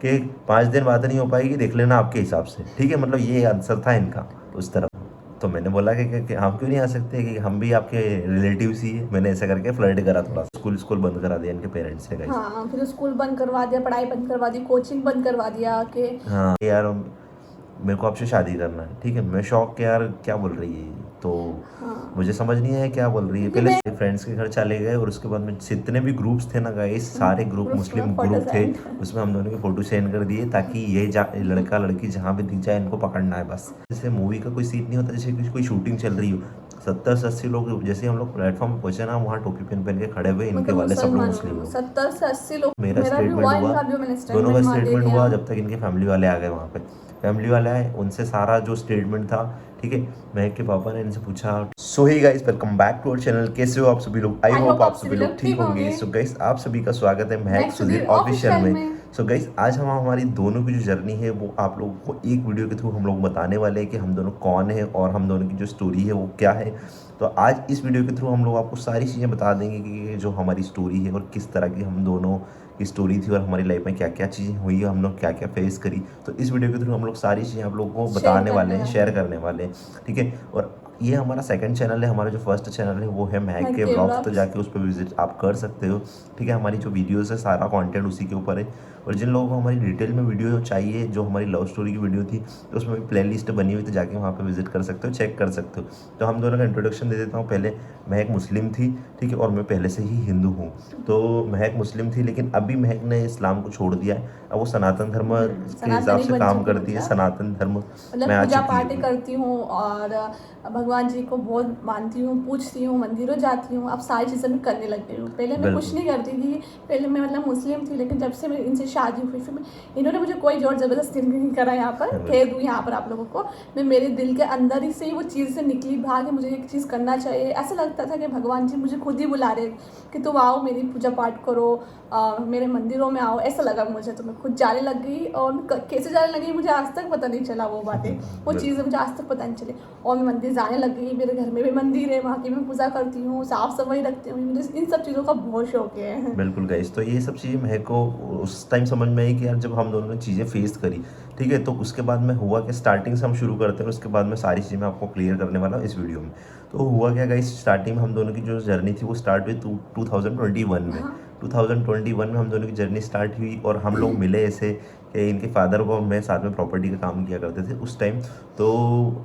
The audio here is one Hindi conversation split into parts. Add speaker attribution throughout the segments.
Speaker 1: कि 5 दिन बात नहीं हो पाएगी, देख लेना आपके हिसाब से, ठीक है। मतलब ये आंसर था इनका उस तरफ। तो मैंने बोला कि हम क्यों नहीं आ सकते, कि हम भी आपके रिलेटिव्स ही है। मैंने ऐसा करके फ्लर्ट करा थोड़ा। स्कूल स्कूल बंद करा दिया इनके पेरेंट्स ने गाइस।
Speaker 2: हाँ, फिर स्कूल बंद करवा दिया, पढ़ाई बंद करवा दी, कोचिंग बंद करवा दिया कि
Speaker 1: हाँ यार, मेरे को आपसे शादी करना है, ठीक है। मैं शौक के यार क्या बोल रही है ये? तो
Speaker 2: हाँ,
Speaker 1: मुझे समझ नहीं आया क्या बोल रही है।
Speaker 2: क्योंकि
Speaker 1: पहले
Speaker 2: मैं
Speaker 1: फ्रेंड्स के घर चले गए और उसके बाद में जितने भी ग्रुप्स थे ना गाइस, सारे ग्रुप
Speaker 2: ग्रुप्स में
Speaker 1: मुस्लिम
Speaker 2: फोटो
Speaker 1: ग्रुप थे,
Speaker 2: सेंड।
Speaker 1: उसमें हम दोनों के फोटो सेंड कर दिए ताकि ये लड़का लड़की जहाँ भी दिख जाए इनको पकड़ना है बस। जैसे मूवी का कोई सीन नहीं होता, जैसे कोई शूटिंग चल रही हो, 70 से 80 लोग जैसे हम लोग प्लेटफॉर्म पे पहुंचे ना, वहाँ टोपी पहन पहन के खड़े हुए, इनके
Speaker 2: मतलब
Speaker 1: वाले सब लोग
Speaker 2: मुसलमान
Speaker 1: मुस्लिम लोग।
Speaker 2: 70 से 80 लोग।
Speaker 1: मेरा
Speaker 2: मेरा भी
Speaker 1: स्टेटमेंट
Speaker 2: हुआ,
Speaker 1: हुआ,
Speaker 2: इनका भी मैंने
Speaker 1: दोनों का
Speaker 2: स्टेटमेंट वहाँ दे
Speaker 1: स्टेटमेंट
Speaker 2: दिया।
Speaker 1: हुआ, जब तक इनके फैमिली वाले आ गए। वहाँ पे फैमिली वाले आए, उनसे सारा जो स्टेटमेंट था, ठीक है। महक के पापा ने इनसे पूछा। So hi guys, welcome back to our channel. कैसे हो आप सभी लोग? आई
Speaker 2: आई
Speaker 1: होप
Speaker 2: होप
Speaker 1: आप
Speaker 2: आप
Speaker 1: सभी
Speaker 2: सभी
Speaker 1: लोग
Speaker 2: लोग
Speaker 1: ठीक
Speaker 2: ठीक
Speaker 1: होंगे।
Speaker 2: होंगे।
Speaker 1: सो गाइस, आप सभी का स्वागत है महक
Speaker 2: next
Speaker 1: Sudhir
Speaker 2: Sudhir
Speaker 1: official
Speaker 2: official
Speaker 1: में।
Speaker 2: में।
Speaker 1: सो गाइस, आज हम हमारी दोनों की जो जर्नी है वो आप लोगों को एक वीडियो के थ्रू हम लोग बताने वाले हैं कि हम दोनों कौन है और हम दोनों की जो स्टोरी है वो क्या है। तो आज इस वीडियो के थ्रू हम लोग आपको सारी चीज़ें बता देंगे कि जो हमारी स्टोरी है और किस तरह की हम दोनों की स्टोरी थी और हमारी लाइफ में क्या क्या चीज़ें हुई, हम लोग क्या क्या फेस करी। तो इस वीडियो के थ्रू हम लोग सारी चीज़ें आप लोगों को
Speaker 2: शेयर
Speaker 1: बताने वाले
Speaker 2: करने
Speaker 1: हैं,
Speaker 2: वाले
Speaker 1: शेयर
Speaker 2: हैं।
Speaker 1: करने वाले हैं, ठीक है। और ये हमारा सेकंड चैनल है। हमारा जो फर्स्ट चैनल है वो है महक
Speaker 2: महक
Speaker 1: के
Speaker 2: के
Speaker 1: व्लॉग्स, तो
Speaker 2: व्लॉग्स।
Speaker 1: जाके उस पर विजिट आप कर सकते हो, ठीक है। हमारी जो वीडियोस है सारा कंटेंट उसी के ऊपर है। और जिन लोगों को हमारी डिटेल में वीडियो चाहिए, जो हमारी लव स्टोरी की वीडियो थी, तो उसमें भी प्ले लिस्ट बनी हुई, तो जाके वहाँ पे विजिट कर सकते हो, चेक कर सकते हो। तो हम दोनों का इंट्रोडक्शन दे देता हूँ। पहले महक मुस्लिम थी, ठीक है, और मैं पहले से ही हिंदू हूँ। तो महक मुस्लिम थी, लेकिन अभी महक ने इस्लाम को छोड़ दिया है। अब वो सनातन धर्म के हिसाब
Speaker 2: सनातनी
Speaker 1: से
Speaker 2: बन
Speaker 1: काम
Speaker 2: चुकी
Speaker 1: करती है,
Speaker 2: मतलब।
Speaker 1: सनातन धर्म में
Speaker 2: मतलब
Speaker 1: आ
Speaker 2: पूजा
Speaker 1: चुकी है
Speaker 2: पाठ
Speaker 1: वो।
Speaker 2: करती हूँ और भगवान जी को बहुत मानती हूँ, पूछती हूँ, मंदिरों जाती हूँ। अब सारी चीज़ें मैं करने लग गई हूँ। पहले मैं कुछ
Speaker 1: बिल्कुल
Speaker 2: नहीं करती थी। पहले मैं मतलब मुस्लिम थी, लेकिन जब से मेरी इनसे शादी हुई, फिर इन्होंने मुझे कोई जोर ज़बरदस्ती नहीं करा यहाँ पर, कह दूँ यहाँ पर आप लोगों को। मैं मेरे दिल के अंदर ही से ही वो चीज़ से निकली बाहर कि मुझे एक चीज़ करना चाहिए। ऐसा लगता था कि भगवान जी मुझे खुद ही बुला रहे कि तुम आओ, मेरी पूजा पाठ करो, मेरे मंदिरों में आओ। ऐसा लगा मुझे, तो मैं खुद जाने लग गई। और कैसे जाने लगी मुझे आज तक पता नहीं चला वो बातें, वो चीज़ें मुझे आज तक पता नहीं चली। और मैं मंदिर जाने लग गई। मेरे घर में भी मंदिर है, वहाँ की मैं पूजा करती हूँ, साफ़ सफाई रखती हूँ। मुझे इन सब चीज़ों का बहुत शौक है।
Speaker 1: बिल्कुल गाइस, तो ये सब चीज़ें मेरे को उस टाइम समझ में आई कि यार जब हम दोनों ने चीज़ें फेस करी, ठीक है। तो उसके बाद में हुआ कि स्टार्टिंग से हम शुरू करते हैं, उसके बाद में सारी चीज़ें मैं आपको क्लियर करने वाला हूँ इस वीडियो में। तो हुआ क्या गाइस, स्टार्टिंग में हम दोनों की जो जर्नी थी वो स्टार्ट हुई 2021 में।
Speaker 2: हाँ,
Speaker 1: 2021 में हम दोनों की जर्नी स्टार्ट हुई और हम लोग मिले ऐसे कि इनके फादर को मैं साथ में प्रॉपर्टी का काम किया करते थे उस टाइम। तो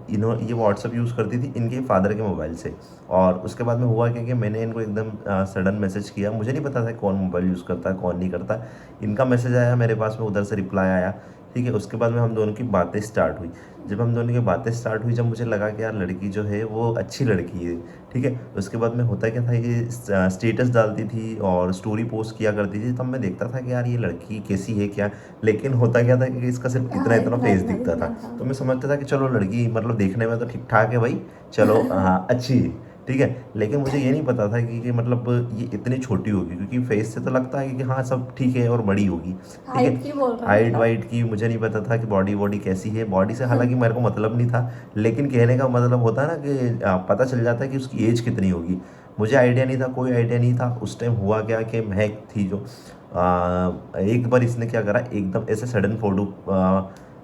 Speaker 1: ये व्हाट्सअप यूज़ करती थी इनके फादर के मोबाइल से। और उसके बाद में हुआ क्या कि मैंने इनको एकदम सडन मैसेज किया। मुझे नहीं पता था कौन मोबाइल यूज़ करता है कौन नहीं करता। इनका मैसेज आया मेरे पास में, उधर से रिप्लाई आया, ठीक है। उसके बाद में हम दोनों की बातें स्टार्ट हुई। जब हम दोनों की बातें स्टार्ट हुई, जब मुझे लगा कि यार लड़की जो है वो अच्छी लड़की है, ठीक है। उसके बाद में होता क्या था, ये स्टेटस डालती थी और स्टोरी पोस्ट किया करती थी, तब मैं देखता था कि यार ये लड़की कैसी है क्या। लेकिन होता क्या था कि इसका सिर्फ इतना
Speaker 2: हाँ,
Speaker 1: इतना
Speaker 2: इतना
Speaker 1: फेस
Speaker 2: इतना
Speaker 1: दिखता था।
Speaker 2: दिखना था।
Speaker 1: तो मैं समझता था कि चलो लड़की मतलब देखने में तो ठीक ठाक है भाई, चलो हाँ अच्छी है, ठीक है। लेकिन मुझे ये नहीं पता था कि मतलब ये इतनी छोटी होगी, क्योंकि फेस से तो लगता है कि हाँ सब ठीक है और बड़ी होगी, ठीक है।
Speaker 2: हाइट की बोल रहा है
Speaker 1: हाइट
Speaker 2: मतलब।
Speaker 1: वाइट की मुझे नहीं पता था कि बॉडी वॉडी कैसी है। बॉडी से हालांकि मेरे को मतलब नहीं था, लेकिन कहने का मतलब होता है ना कि पता चल जाता है कि उसकी एज कितनी होगी। मुझे आइडिया नहीं था, कोई आइडिया नहीं था। उस टाइम हुआ क्या कि महक थी जो एक बार इसने क्या करा, एकदम ऐसे सडन फोटो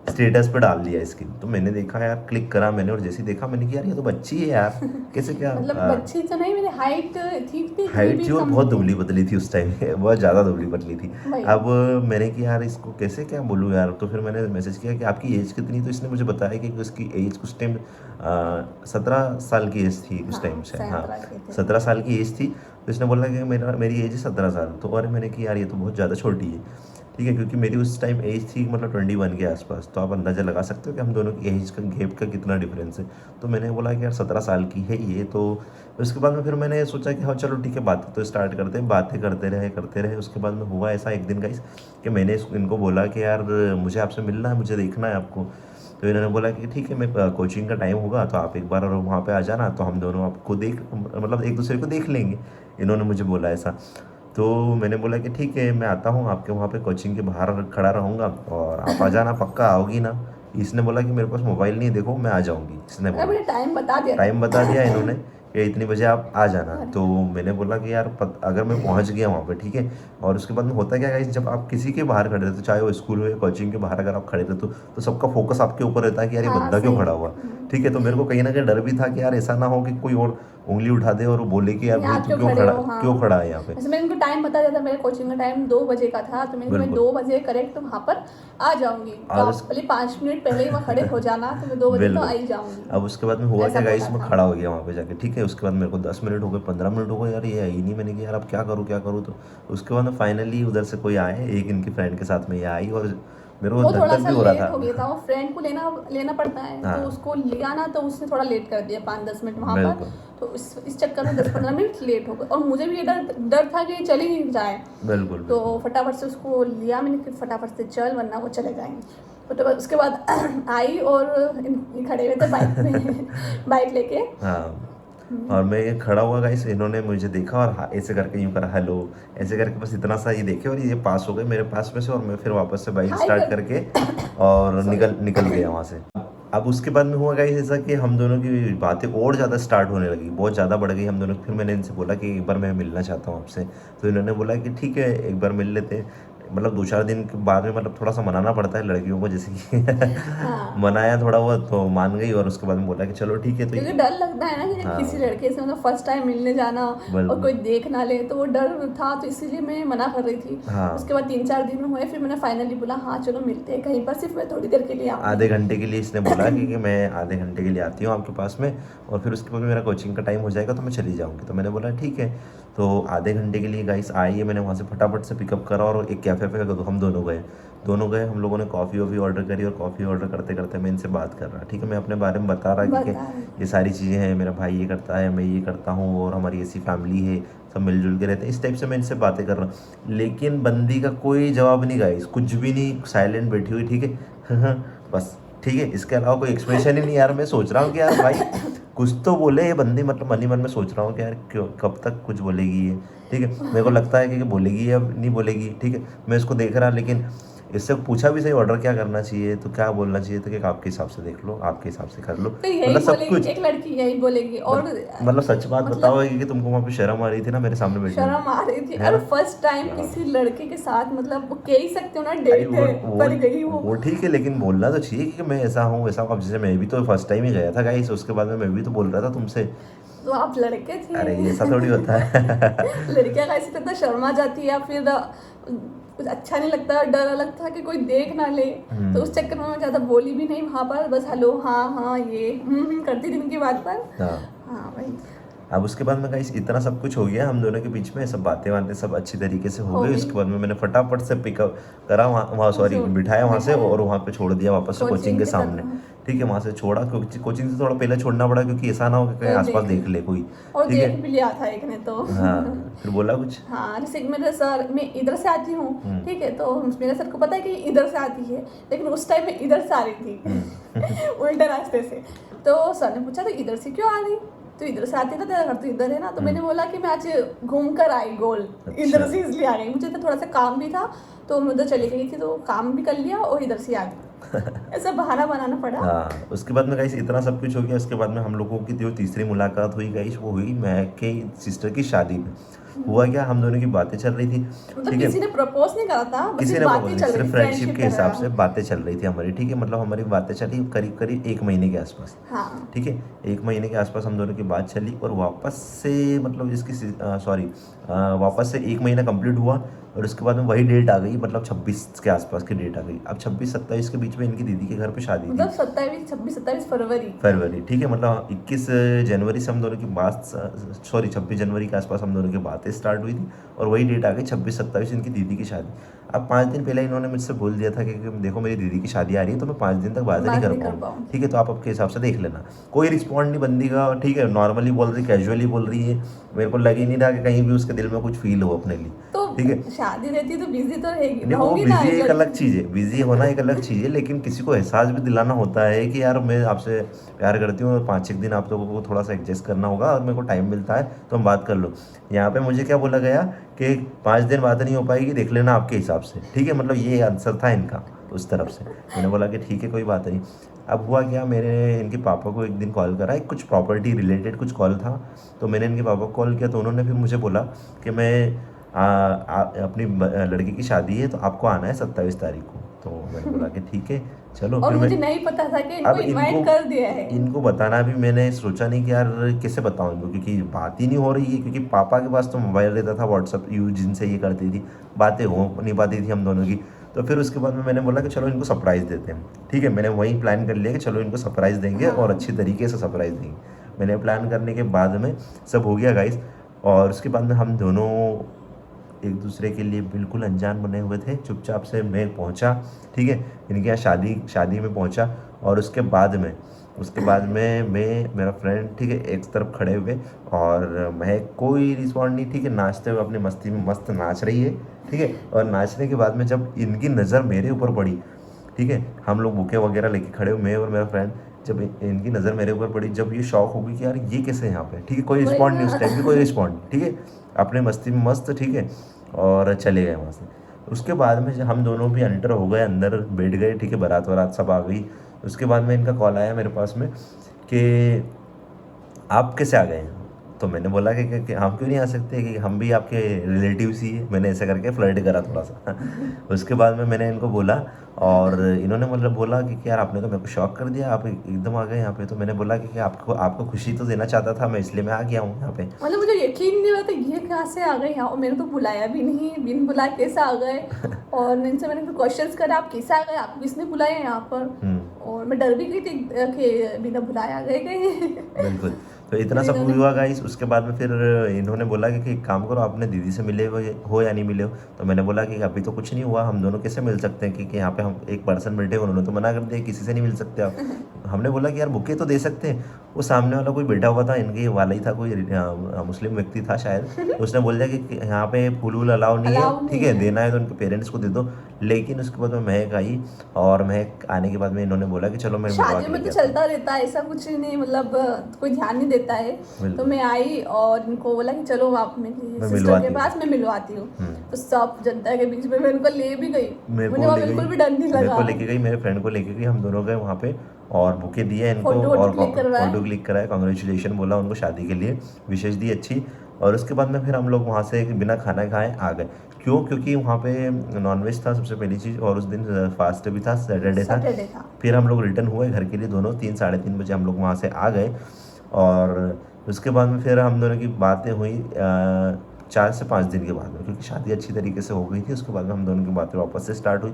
Speaker 1: स्टेटस पे डाल दिया इसकी। तो मैंने देखा यार, क्लिक करा मैंने, और जैसे ही देखा मैंने कि यार ये तो बच्ची है यार, कैसे क्या।
Speaker 2: मतलब बच्ची तो नहीं, मेरी हाइट ठीक थी, इतनी
Speaker 1: हाइट
Speaker 2: भी
Speaker 1: थी और
Speaker 2: कम
Speaker 1: बहुत
Speaker 2: नहीं
Speaker 1: दुबली
Speaker 2: थी।
Speaker 1: पतली थी उस टाइम बहुत ज़्यादा दुबली पतली थी।
Speaker 2: वही।
Speaker 1: अब मैंने कि यार इसको कैसे क्या बोलूँ यार। तो फिर मैंने मैसेज किया कि आपकी एज कितनी। तो इसने मुझे बताया कि उसकी एज उस टाइम 17 साल की एज थी उस टाइम
Speaker 2: हाँ,
Speaker 1: से, हाँ
Speaker 2: 17 के थे।
Speaker 1: 17 साल की एज थी। तो इसने बोला कि मेरी एज है 17 साल। तो और मैंने कि यार ये तो बहुत ज़्यादा छोटी है, ठीक है, क्योंकि मेरी उस टाइम एज थी मतलब 21 के आसपास। तो आप अंदाज़ा लगा सकते हो कि हम दोनों की एज का गैप का कितना डिफरेंस है। तो मैंने बोला कि यार 17 साल की है ये। तो उसके बाद में फिर मैंने सोचा कि हाँ चलो ठीक है, बातें तो स्टार्ट करते हैं। बातें करते रहे। उसके बाद में हुआ ऐसा एक दिन गाइस कि मैंने इनको बोला कि यार मुझे आपसे मिलना है, मुझे देखना है आपको। तो इन्होंने बोला कि ठीक है, मैं कोचिंग का टाइम होगा तो आप एक बार और वहाँ पे आ जाना, तो हम दोनों आपको देख मतलब एक दूसरे को देख लेंगे। इन्होंने मुझे बोला ऐसा। तो मैंने बोला कि ठीक है, मैं आता हूँ आपके वहाँ पे कोचिंग के बाहर खड़ा रहूँगा और आप आ जाना, पक्का आओगी ना। इसने बोला कि मेरे पास मोबाइल नहीं है, देखो मैं आ जाऊँगी, इसने
Speaker 2: अरे
Speaker 1: बोला।
Speaker 2: मुझे टाइम बता दिया
Speaker 1: टाइम बता दिया
Speaker 2: था।
Speaker 1: इन्होंने कि इतनी बजे आप आ जाना। तो मैंने बोला कि यार अगर मैं पहुंच गया वहाँ पे, ठीक है। और उसके बाद में होता क्या गाइस, जब आप किसी के बाहर खड़े रहते हो, चाहे वो स्कूल हो या कोचिंग के बाहर अगर आप खड़े रहते हो, तो सबका फोकस आपके ऊपर रहता है कि यार ये
Speaker 2: हाँ
Speaker 1: बंदा क्यों
Speaker 2: सही।
Speaker 1: खड़ा हुआ, ठीक है। तो मेरे को कहीं ना कहीं डर भी था कि यार ऐसा ना हो कि कोई और उंगली उठा दे और वो बोले कि यार
Speaker 2: कि
Speaker 1: भाई
Speaker 2: आप
Speaker 1: तू
Speaker 2: क्यों खड़े हो,
Speaker 1: क्यों
Speaker 2: हाँ।
Speaker 1: खड़ा है यहाँ पे।
Speaker 2: वैसे मैंने उनको टाइम बता दिया था, मेरे कोचिंग का टाइम 2 बजे का था, तो मैंने कहा मैं
Speaker 1: बिल्कुल।
Speaker 2: 2 बजे करेक्ट वहाँ पर आ जाऊँगी, तो
Speaker 1: और
Speaker 2: आप भले 5 मिनट पहले ही वहाँ खड़े हो जाना, तो मैं 2 बजे तो आ
Speaker 1: बिल्कुल।
Speaker 2: ही जाऊँगी।
Speaker 1: अब उसके बाद में हुआ
Speaker 2: ऐसा
Speaker 1: क्या गाइस,
Speaker 2: बोला
Speaker 1: मैं
Speaker 2: था।
Speaker 1: खड़ा हो गया वहाँ पे जाके, ठीक है। उसके बाद मेरे को 10 मिनट हो गए, 15 मिनट हो गए, यार ये आई नहीं। मैंने कहा यार अब क्या करूँ। तो उसके बाद में फाइनली उधर से कोई आए, एक इनकी फ्रेंड के साथ में ये आई, और मेरे को
Speaker 2: वो
Speaker 1: धक
Speaker 2: थोड़ा
Speaker 1: धक
Speaker 2: सा
Speaker 1: भी हो रहा
Speaker 2: लेट हो गया था,
Speaker 1: था।
Speaker 2: वो फ्रेंड को लेना लेना पड़ता है, तो
Speaker 1: हाँ
Speaker 2: उसको लिया ना, तो उसने थोड़ा लेट कर दिया 5-10 मिनट वहाँ पर।
Speaker 1: बिल्कुल
Speaker 2: तो इस चक्कर में 10-15 मिनट लेट हो गए, और मुझे भी ये डर डर था कि चली नहीं जाए।
Speaker 1: बिल्कुल
Speaker 2: तो
Speaker 1: बिल्कुल।
Speaker 2: फटाफट से उसको लिया मैंने कि फटाफट से चल, वरना वो चले जाएंगे। तो उसके बाद आई, और ये खड़े हुए थे बाइक में बाइक लेके।
Speaker 1: हाँ, और मैं ये खड़ा हुआ गाइस, इन्होंने मुझे देखा और ऐसे करके यूँ करा हेलो, ऐसे करके बस इतना सा ये देखे, और ये पास हो गए मेरे पास में से, और मैं फिर वापस से बाइक
Speaker 2: हाय
Speaker 1: स्टार्ट
Speaker 2: कर
Speaker 1: करके और
Speaker 2: सॉरी।
Speaker 1: निकल गया वहाँ से। अब उसके बाद में हुआ गाइस ऐसा कि हम दोनों की बातें और ज़्यादा स्टार्ट होने लगी, बहुत ज़्यादा बढ़ गई हम दोनों की। फिर मैंने इनसे बोला कि एक बार मैं मिलना चाहता हूँ आपसे। तो इन्होंने बोला कि ठीक है एक बार मिल लेते हैं। मतलब 2-4 दिन के बाद में मतलब थोड़ा सा मनाना पड़ता है लड़कियों को, जैसे कि
Speaker 2: हाँ,
Speaker 1: मनाया थोड़ा बहुत तो मान गई, और उसके बाद में बोला कि चलो ठीक है। तो
Speaker 2: क्योंकि डर लगता है ना कि
Speaker 1: हाँ
Speaker 2: किसी लड़के से मतलब फर्स्ट टाइम मिलने जाना और कोई
Speaker 1: बिल्कुल।
Speaker 2: देख ना ले, तो वो डर था, तो इसीलिए मैं मना कर रही थी।
Speaker 1: हाँ,
Speaker 2: उसके बाद 3-4 दिन हुए, फिर मैंने फाइनली बोला हाँ चलो मिलते हैं कहीं पर, सिर्फ मैं थोड़ी देर के लिए
Speaker 1: आधे
Speaker 2: आऊँगी।
Speaker 1: घंटे के लिए इसने बोला कि मैं आधे घंटे के लिए आती हूँ आपके पास में, और फिर उसके बाद मेरा कोचिंग का टाइम हो जाएगा तो मैं चली जाऊँगी। तो मैंने बोला ठीक है। तो आधे घंटे के लिए गाइस आई है, मैंने वहाँ से फटाफट से पिकअप करा, और एक कैफ़े पे हम दोनों गए। हम लोगों ने कॉफ़ी वॉफ़ी ऑर्डर करी, और कॉफ़ी ऑर्डर करते करते मैं इनसे बात कर रहा, ठीक है। मैं अपने बारे में बता रहा कि
Speaker 2: बता रही।
Speaker 1: ये सारी चीज़ें हैं, मेरा भाई ये करता है, मैं ये करता हूँ, और हमारी ऐसी फैमिली है, सब मिलजुल के रहते हैं। इस टाइप से मैं इनसे बातें कर रहा हूँ, लेकिन बंदी का कोई जवाब नहीं गाइस, कुछ भी नहीं, साइलेंट बैठी हुई, ठीक है। बस ठीक है, इसके अलावा कोई एक्सप्रेशन ही नहीं। यार मैं सोच रहा हूँ कि यार भाई कुछ तो बोले ये बंदी, मतलब मन ही मन में सोच रहा हूँ कि यार क्यों, कब तक कुछ बोलेगी ये, ठीक है। मेरे को लगता है कि बोलेगी या नहीं बोलेगी, ठीक है। मैं इसको देख रहा, लेकिन इससे पूछा भी सही ऑर्डर क्या करना चाहिए, तो क्या बोलना चाहिए, तो कि आपके हिसाब से देख लो, आपके हिसाब से कर लो,
Speaker 2: तो यही
Speaker 1: मतलब सब
Speaker 2: बोलेगी,
Speaker 1: कुछ।
Speaker 2: एक लड़की यही बोलेगी, और
Speaker 1: मतलब सच बात बताओ
Speaker 2: मतलब
Speaker 1: कि तुमको वहाँ पे शर्म आ रही थी ना मेरे सामने बैठने में,
Speaker 2: शर्म आ रही थी,
Speaker 1: है
Speaker 2: और
Speaker 1: ना।
Speaker 2: फर्स्ट टाइम
Speaker 1: हाँ।
Speaker 2: किसी लड़के के साथ, मतलब वो कह ही सकते हो ना
Speaker 1: भाई
Speaker 2: डेट है, पर गई वो।
Speaker 1: वो ठीक है, लेकिन बोलना तो चाहिए कि मैं ऐसा हूँ वैसा हूँ। अब जैसे मैं भी तो फर्स्ट टाइम ही गया था गाइस, उसके बाद में मैं भी तो बोल रहा था तुमसे।
Speaker 2: तो आप लड़के
Speaker 1: अरे
Speaker 2: थे
Speaker 1: ऐसा थोड़ी होता है।
Speaker 2: लड़कियां कैसे करता शर्मा जाती है, या फिर कुछ अच्छा नहीं लगता, डर लगता है कि कोई देख ना ले। तो उस चक्कर में मैं ज़्यादा बोली भी नहीं वहाँ पर, बस हेलो हाँ हाँ ये करती थी उनकी बात पर।
Speaker 1: हाँ।
Speaker 2: हाँ भाई,
Speaker 1: अब उसके बाद में गाइस इतना सब कुछ हो गया हम दोनों के बीच में, सब बातें वातें सब अच्छी तरीके से हो
Speaker 2: हो
Speaker 1: गई।
Speaker 2: गई।
Speaker 1: उसके बाद में मैंने फटाफट से पिकअप करा, वहाँ सॉरी बिठाया वहाँ से, और वहाँ पे छोड़ दिया वापस से कोचिंग के सामने, ठीक है। वहाँ से छोड़ा, क्योंकि कोचिंग से थोड़ा पहले छोड़ना पड़ा, क्योंकि ऐसा ना हो कि कहीं
Speaker 2: कोई
Speaker 1: आसपास
Speaker 2: देख
Speaker 1: देख ले कोई,
Speaker 2: और
Speaker 1: ठीक है।
Speaker 2: देख भी लिया था एक ने तो
Speaker 1: हाँ, फिर बोला कुछ।
Speaker 2: हाँ, जैसे कि मेरे सर, मैं इधर से आती हूँ, ठीक है, तो मेरे सर को पता है कि इधर से आती है, लेकिन उस टाइम में इधर से आ रही थी उल्टे रास्ते से। तो सर ने पूछा तो इधर से क्यों आ रही, तो इधर से आती ना, तेरा घर तो इधर है ना। तो मैंने बोला कि मैं आज घूम कर आई गोल, इधर से इसलिए आ गई, मुझे तो थोड़ा सा काम भी था, तो मैं उधर चली गई थी, तो काम भी कर लिया और इधर से आ गई, ऐसा बहाना बनाना पड़ा।
Speaker 1: हाँ, उसके बाद में गाइस इतना सब कुछ हो गया। उसके बाद में हम लोगों की जो तीसरी मुलाकात हुई गाइस, वो हुई महक के सिस्टर की शादी में। हुआ क्या, हम दोनों की बातें चल रही थी,
Speaker 2: मतलब
Speaker 1: ठीक है।
Speaker 2: किसी ने प्रपोज नहीं करा था, बस
Speaker 1: किसी
Speaker 2: सिर्फ
Speaker 1: ने
Speaker 2: बातें चल रही
Speaker 1: सिर्फ
Speaker 2: थी,
Speaker 1: फ्रेंडशिप के हिसाब से
Speaker 2: तरह।
Speaker 1: बातें चल रही थी हमारी, ठीक है। मतलब हमारी बातें चली करीब करीब 1 महीने के आसपास,
Speaker 2: हाँ,
Speaker 1: ठीक है। 1 महीने के आसपास हम दोनों की बात चली, और वापस से मतलब इसकी सॉरी वापस से 1 महीना कंप्लीट हुआ, और उसके बाद में वही डेट आ गई, मतलब 26 के आसपास की डेट आ गई। अब 26-27 के बीच में इनकी दीदी के घर पे शादी थी,
Speaker 2: मतलब 26-27 फरवरी।
Speaker 1: फरवरी, ठीक है। मतलब 21 जनवरी से हम दोनों की बात, सॉरी 26 जनवरी के आसपास हम दोनों की बातें स्टार्ट हुई थी, और वही डेट आ गई 26-27 इनकी दीदी की शादी। अब 5 दिन पहले इन्होंने मुझसे बोल दिया था कि देखो मेरी दीदी की शादी आ रही है, तो मैं 5 दिन तक बात नहीं कर पाऊँ, ठीक है। तो आप आपके हिसाब से देख लेना। कोई रिस्पॉन्ड नहीं बंदी का, ठीक है। नॉर्मली बोल रही, कैजुअली बोल रही है, मेरे को लग ही नहीं रहा कि कहीं भी उसके दिल में कुछ फील हो अपने लिए,
Speaker 2: तो
Speaker 1: ठीक है।
Speaker 2: शादी रहती तो बिजी तो रहेगी,
Speaker 1: नहीं, वो
Speaker 2: होगी ना
Speaker 1: बिजी
Speaker 2: एक
Speaker 1: एक अलग
Speaker 2: लड़की।
Speaker 1: चीज़ है, बिजी होना एक अलग चीज़ है, लेकिन किसी को एहसास भी दिलाना होता है कि यार मैं आपसे प्यार करती हूँ, और 5-1 दिन आप लोगों को थोड़ा सा एडजस्ट करना होगा, और मेरे को टाइम मिलता है तो हम बात कर लो। यहाँ पे मुझे क्या बोला गया कि 5 दिन बात नहीं हो पाएगी, देख लेना आपके हिसाब से, ठीक है। मतलब ये आंसर था इनका, उस तरफ से। मैंने बोला कि ठीक है कोई बात नहीं। अब हुआ क्या, मेरे इनके पापा को एक दिन कॉल करा, एक कुछ प्रॉपर्टी रिलेटेड कुछ कॉल था, तो मैंने इनके पापा को कॉल किया, तो उन्होंने फिर मुझे बोला कि अपनी लड़की की शादी है तो आपको आना है 27 तारीख को। तो मैंने बोला कि ठीक है चलो।
Speaker 2: और
Speaker 1: फिर
Speaker 2: मुझे
Speaker 1: मैं
Speaker 2: नहीं पता था कि
Speaker 1: अब
Speaker 2: इनको इनवाइट कर दिया है।
Speaker 1: इनको बताना भी मैंने सोचा नहीं कि यार कैसे बताऊं इनको, क्योंकि बात ही नहीं हो रही है, क्योंकि पापा के पास तो मोबाइल रहता था, व्हाट्सअप यूज जिनसे ये करती थी, बातें हो नहीं पाती थी हम दोनों की। तो फिर उसके बाद में मैंने बोला कि चलो इनको सरप्राइज़ देते हैं। ठीक है, मैंने वही प्लान कर लिया कि चलो इनको सरप्राइज़ देंगे और अच्छी तरीके से सरप्राइज़ देंगे। मैंने प्लान करने के बाद में सब हो गया गाइस, और उसके बाद में हम दोनों एक दूसरे के लिए बिल्कुल अनजान बने हुए थे। चुपचाप से मैं पहुंचा, ठीक है, इनके यहाँ शादी में पहुंचा, और उसके बाद में मैं मेरा फ्रेंड, ठीक है, एक तरफ खड़े हुए, और महक कोई रिस्पॉन्ड नहीं, ठीक है, नाचते हुए अपनी मस्ती में मस्त नाच रही है, ठीक है। और नाचने के बाद में जब इनकी नज़र मेरे ऊपर पड़ी, ठीक है, हम लोग बुके वगैरह लेके खड़े हुए, मैं और मेरा फ्रेंड, जब इनकी नज़र मेरे ऊपर पड़ी, जब ये शॉक हो गई कि यार ये कैसे है यहाँ पे, ठीक है, कोई
Speaker 2: वही
Speaker 1: रिस्पॉन्ड नहीं,
Speaker 2: ना।
Speaker 1: उस टाइम भी कोई रिस्पॉन्ड नहीं, ठीक है, अपने मस्ती में मस्त, ठीक है, और चले गए वहाँ से। उसके बाद में जब हम दोनों भी एंटर हो गए, अंदर बैठ गए, ठीक है, बारात वारात सब आ गई। उसके बाद में इनका कॉल आया मेरे पास में कि आप कैसे आ गए हैं? तो मैंने बोला कि हम क्यों नहीं आ सकते, कि हम भी आपके रिलेटिव्स ही हैं। मैंने ऐसा करके फ्लर्ट करा थोड़ा सा। उसके बाद में मैंने इनको बोला, और इन्होंने मतलब बोला कि यार आपने तो मेरे को शॉक कर दिया, आप एकदम आ गए यहाँ पे। तो मैंने बोला कि आपको खुशी तो देना चाहता था मैं, इसलिए मैं आ गया हूँ यहाँ पे।
Speaker 2: मतलब मुझे यकीन नहीं होता ये कहाँ से आ गए यहाँ, और मैंने तो बुलाया भी नहीं, बिन बुलाए कैसे आ गए। और इनसे मैंने फिर क्वेश्चंस करा, आप कैसे आ गए, आपको किसने बुलाया यहाँ पर। और मैं डर भी गई थी कि बिना बुलाए आ गए कहीं।
Speaker 1: बिल्कुल। तो इतना सब हुआ गाइस। उसके बाद में फिर इन्होंने बोला कि एक काम करो, आपने दीदी से मिले हो या नहीं मिले हो? तो मैंने बोला कि अभी तो कुछ नहीं हुआ, हम दोनों कैसे मिल सकते हैं, क्योंकि यहाँ पे हम एक पर्सन बैठे हैं। उन्होंने तो मना कर दिया, किसी से नहीं मिल सकते आप। हमने बोला कि यार बुके तो दे सकते हैं। वो सामने वाला कोई बैठा हुआ था, इनके वाला ही था, कोई मुस्लिम व्यक्ति था शायद। उसने बोल दिया कि यहाँ पे फूल वूल अलाउ नहीं है,
Speaker 2: अलाउ
Speaker 1: ठीक
Speaker 2: नहीं
Speaker 1: है,
Speaker 2: है।
Speaker 1: देना है तो उनके पेरेंट्स को दे दो। लेकिन उसके बाद में महक आई, और महक आने के बाद में इन्होंने बोला कि चलो मैं मिलवा
Speaker 2: शादी
Speaker 1: के
Speaker 2: में तो
Speaker 1: लेके आता हूँ।
Speaker 2: चलता रहता है ऐसा कुछ नहीं, मतलब कोई ध्यान नहीं देता है। तो मैं आई और इनको बोला कि चलो आप मेरी सिस्टर
Speaker 1: मिलवाती
Speaker 2: के
Speaker 1: हूँ।
Speaker 2: पास मैं मिलवाती हूँ। तो सब जनता के बीच में मैं उनको ले भी गई,
Speaker 1: मेरे
Speaker 2: मुझे
Speaker 1: को
Speaker 2: वहाँ
Speaker 1: ले
Speaker 2: बिल्कुल
Speaker 1: गई,
Speaker 2: भी डर नहीं
Speaker 1: मेरे
Speaker 2: लगा।
Speaker 1: को लेके गई, मेरे फ्रेंड को लेके गई, हम दोनों गए वहाँ पे, और बुके दिए इनको,
Speaker 2: फोटो
Speaker 1: और
Speaker 2: क्लिक करवाए।
Speaker 1: फोटो क्लिक कराए, कॉन्ग्रेचुलेशन बोला उनको शादी के लिए, विशेष दी अच्छी। और उसके बाद में फिर हम लोग वहाँ से बिना खाना खाए आ गए। क्यों? क्योंकि वहाँ पे नॉनवेज था सबसे पहली चीज़, और उस दिन फास्ट भी था, सैटरडे था।
Speaker 2: सैटरडे था।
Speaker 1: फिर हम लोग रिटर्न हुए घर के लिए, दोनों 3 साढ़े 3 बजे हम लोग वहाँ से आ गए। और उसके बाद में फिर हम दोनों की बातें हुई 4 से 5 दिन के बाद में, क्योंकि शादी अच्छी तरीके से हो गई थी। उसके बाद में हम दोनों की बातें वापस से स्टार्ट हुई।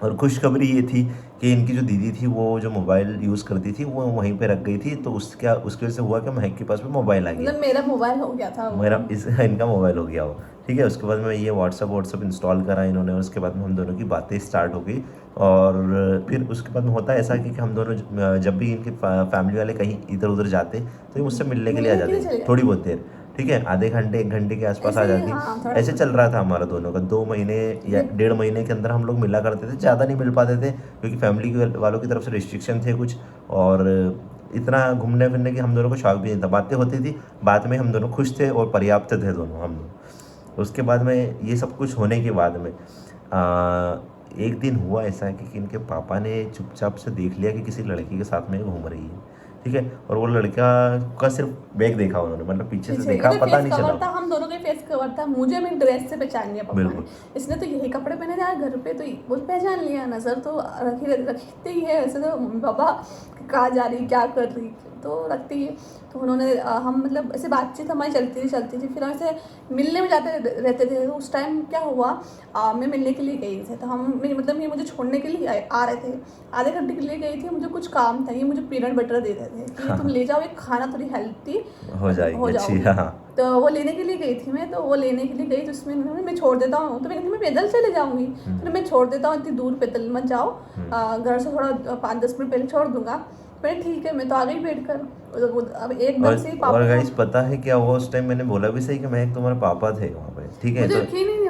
Speaker 1: और खुशखबरी ये थी कि इनकी जो दीदी थी, वो जो मोबाइल यूज़ करती थी वो वहीं पे रख गई थी। तो उसकी वजह से हुआ कि महक के पास में मोबाइल आ गया,
Speaker 2: मतलब मेरा मोबाइल हो गया था वो।
Speaker 1: इनका मोबाइल हो गया वो, ठीक है। उसके बाद में ये व्हाट्सअप इंस्टॉल करा इन्होंने, और उसके बाद में हम दोनों की बातें स्टार्ट हो गई। और फिर उसके बाद में होता है ऐसा कि हम दोनों जब भी इनके फैमिली वाले कहीं इधर उधर जाते, तो ये मुझसे मिलने के लिए आ
Speaker 2: मिलने के लिए
Speaker 1: जाते
Speaker 2: चले
Speaker 1: थोड़ी बहुत देर, ठीक है, आधे घंटे 1 घंटे के आसपास आ
Speaker 2: ऐसे ही,
Speaker 1: जाती।
Speaker 2: हाँ, थोड़ा
Speaker 1: ऐसे चल रहा था हमारा दोनों का 2 महीने या 1.5 महीने के अंदर हम लोग मिला करते थे। ज़्यादा नहीं मिल पाते थे, क्योंकि फैमिली वालों की तरफ से रिस्ट्रिक्शन थे कुछ, और इतना घूमने फिरने की हम दोनों को शौक भी नहीं था। बातें होती थी, बाद में हम दोनों खुश थे और पर्याप्त थे दोनों हम लोग। उसके बाद में ये सब कुछ होने के बाद में एक दिन हुआ ऐसा कि इनके पापा ने चुपचाप से देख लिया कि किसी लड़की के साथ में घूम रही है, ठीक है। और वो लड़का का सिर्फ बैग देखा उन्होंने, मतलब पीछे से देखा, पता नहीं
Speaker 2: कवर था,
Speaker 1: चला।
Speaker 2: हम दोनों के फेस कवर था। मुझे मेरी ड्रेस से पहचान लिया पापा ने,
Speaker 1: बिल्कुल।
Speaker 2: इसने तो यही कपड़े पहने थे यार घर पे, तो वो पहचान लिया। नज़र तो रखते ही है वैसे तो मम्मी पापा, कहाँ जा रही क्या कर रही तो रखती है। तो उन्होंने हम मतलब ऐसे बातचीत हमारी चलती थी। फिर हम ऐसे मिलने में जाते रहते थे। तो उस टाइम क्या हुआ, मैं मिलने के लिए गई थी, तो मतलब ये मुझे छोड़ने के लिए आ रहे थे। आधे घंटे के लिए गई थी, मुझे कुछ काम था। ये मुझे पीनट बटर दे रहे थे कि तुम ले जाओ, एक खाना थोड़ी हेल्थी
Speaker 1: हो जाएगी अच्छी, हाँ।
Speaker 2: तो वो लेने के लिए गई थी मैं, तो वो लेने के लिए गई, तो उसमें मैं छोड़ देता हूँ। तो मैंने कहा मैं पैदल चले जाऊँगी, तो मैं छोड़ देता हूँ, इतनी दूर पैदल मत जाओ, घर से थोड़ा 5-10 मिनट पहले छोड़ दूंगा। मैं ठीक है, मैं तो आ गई बैठ कर। अब एकदम से पापा,
Speaker 1: और गाइस पता है क्या हुआ उस टाइम? मैंने बोला भी सही कि महक तुम्हारे पापा थे वहाँ पे, ठीक है।
Speaker 2: मुझे
Speaker 1: तो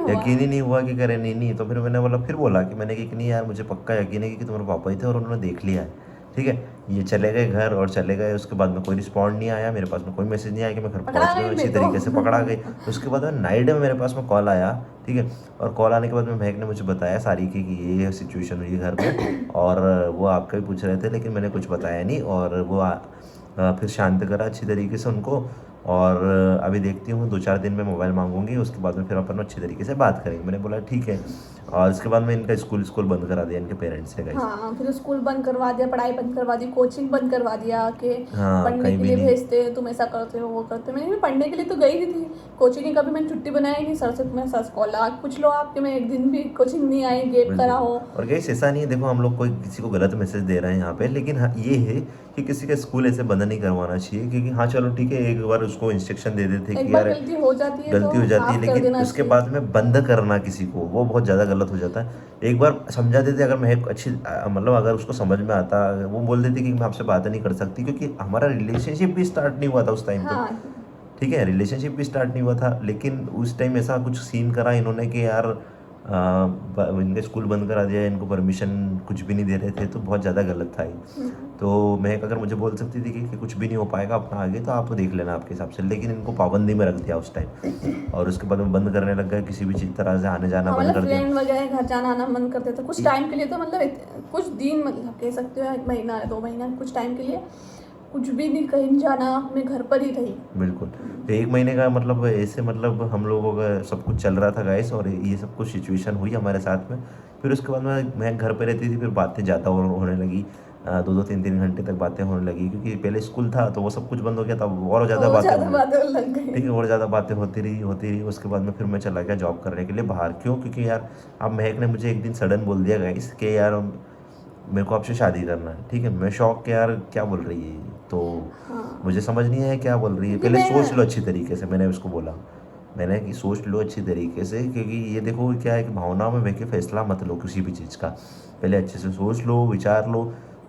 Speaker 2: यकीन ही नहीं हुआ
Speaker 1: कि करे नहीं। तो फिर मैंने बोला, फिर बोला कि मैंने कि नहीं यार मुझे पक्का यकीन है कि तुम्हारे पापा ही थे और उन्होंने देख लिया है। ठीक है। ये चले गए घर और चले गए, उसके बाद में कोई रिस्पॉन्ड नहीं आया, मेरे पास में कोई मैसेज नहीं आया कि मैं घर
Speaker 2: पकड़ा
Speaker 1: पहुंच गया
Speaker 2: गई
Speaker 1: हूँ, अच्छी
Speaker 2: मैं तो।
Speaker 1: तरीके से पकड़ा गई। उसके बाद में नाइट में मेरे पास में कॉल आया, ठीक है। और कॉल आने के बाद में महक ने मुझे बताया सारी की कि ये सिचुएशन हुई है घर में, और वो आपका भी पूछ रहे थे लेकिन मैंने कुछ बताया नहीं। और वो फिर शांत करा अच्छी तरीके से उनको। और अभी देखती हूँ 2-4 दिन में मोबाइल मांगूंगी, उसके बाद में फिर अपन अच्छी तरीके से बात करेंगे। मैंने बोला ठीक है। और उसके बाद में इनका स्कूल बंद करा दिया इनके पेरेंट्स ने गाइस।
Speaker 2: हाँ, फिर स्कूल बंद करवा दिया, पढ़ाई बंद करवा दी, कोचिंग बंद करवा दिया कि
Speaker 1: हाँ,
Speaker 2: पढ़ने
Speaker 1: कहीं
Speaker 2: के
Speaker 1: भी
Speaker 2: लिए
Speaker 1: नहीं।
Speaker 2: भेजते हो, तुम ऐसा करते हो वो करते हो। मैंने पढ़ने के लिए तो गई नहीं थी, कोचिंग की कभी मैंने छुट्टी बनाई नहीं। सर से मैं सर कॉल लगा पूछ लो आपके, मैं एक दिन भी कोचिंग नहीं आई, गैप करा हो।
Speaker 1: और गाइस ऐसा नहीं है, देखो हम लोग कोई किसी को गलत मैसेज दे रहे हैं यहाँ पे, लेकिन हाँ ये है कि किसी का स्कूल ऐसे बंद नहीं करवाना चाहिए। क्योंकि हाँ चलो ठीक है, एक बार उसको इंस्ट्रक्शन दे देते
Speaker 2: एक
Speaker 1: कि
Speaker 2: बार
Speaker 1: यार
Speaker 2: गलती हो जाती है
Speaker 1: गलती हो
Speaker 2: तो
Speaker 1: जाती है,
Speaker 2: माफ कर
Speaker 1: लेकिन
Speaker 2: देना
Speaker 1: उसके
Speaker 2: चाहिए।
Speaker 1: बाद में बंद करना किसी को वो बहुत ज़्यादा गलत हो जाता है। एक बार समझा देते, अगर मैं एक अच्छी मतलब अगर उसको समझ में आता, वो बोल देती कि मैं आपसे बात नहीं कर सकती, क्योंकि हमारा रिलेशनशिप भी स्टार्ट नहीं हुआ था उस टाइम पे।
Speaker 2: हाँ,
Speaker 1: ठीक है, रिलेशनशिप भी स्टार्ट नहीं हुआ था, लेकिन उस टाइम ऐसा कुछ सीन करा इन्होंने कि यार इनके स्कूल बंद करा दिया, इनको परमिशन कुछ भी नहीं दे रहे थे, तो बहुत ज़्यादा गलत था ये। तो मैं अगर मुझे बोल सकती थी कि कुछ भी नहीं हो पाएगा अपना आगे, तो आप देख लेना आपके हिसाब से, लेकिन इनको पाबंदी में रख दिया उस टाइम। और उसके बाद में बंद करने लग गए, किसी भी चीज़ तरह से आने जाना
Speaker 2: हाँ,
Speaker 1: बंद
Speaker 2: मतलब
Speaker 1: कर दिया।
Speaker 2: फ्रेंड वगैरह घर जाना आना मन करते थे कुछ टाइम के लिए, तो मतलब कुछ दिन, मतलब कह सकते हो 1 महीना 2 महीना, कुछ टाइम के लिए कुछ भी नहीं, कहीं नहीं जाना, मैं घर पर ही रही।
Speaker 1: बिल्कुल। तो 1 महीने का मतलब ऐसे मतलब हम लोगों का सब कुछ चल रहा था गाइस, और ये सब कुछ सिचुएशन हुई हमारे साथ में। फिर उसके बाद मैं घर पे रहती थी, फिर बातें ज़्यादा होने लगी, 2-2 3-3 घंटे तक बातें होने लगी, क्योंकि पहले स्कूल था तो वो सब कुछ बंद हो गया था, और ज़्यादा
Speaker 2: और
Speaker 1: बातें
Speaker 2: ज़्यादा
Speaker 1: होने
Speaker 2: बातें लग गई।
Speaker 1: ठीक है, और ज़्यादा बातें होती रही। उसके बाद में फिर मैं चला गया जॉब करने के लिए बाहर। क्यों? क्योंकि यार अब महक ने मुझे एक दिन सडन बोल दिया गाइस कि यार मेरे को आपसे शादी करना है। ठीक है, मैं शौक के यार क्या बोल रही है ये? तो
Speaker 2: हाँ,
Speaker 1: मुझे समझ नहीं आया क्या बोल रही है।
Speaker 2: क्योंकि
Speaker 1: पहले
Speaker 2: मैं
Speaker 1: सोच लो अच्छी तरीके से, मैंने उसको बोला, मैंने कि सोच लो अच्छी तरीके से, क्योंकि ये देखो क्या है कि भावनाओं में बह के फैसला मत लो किसी भी चीज़ का। पहले अच्छे से सोच लो, विचार लो,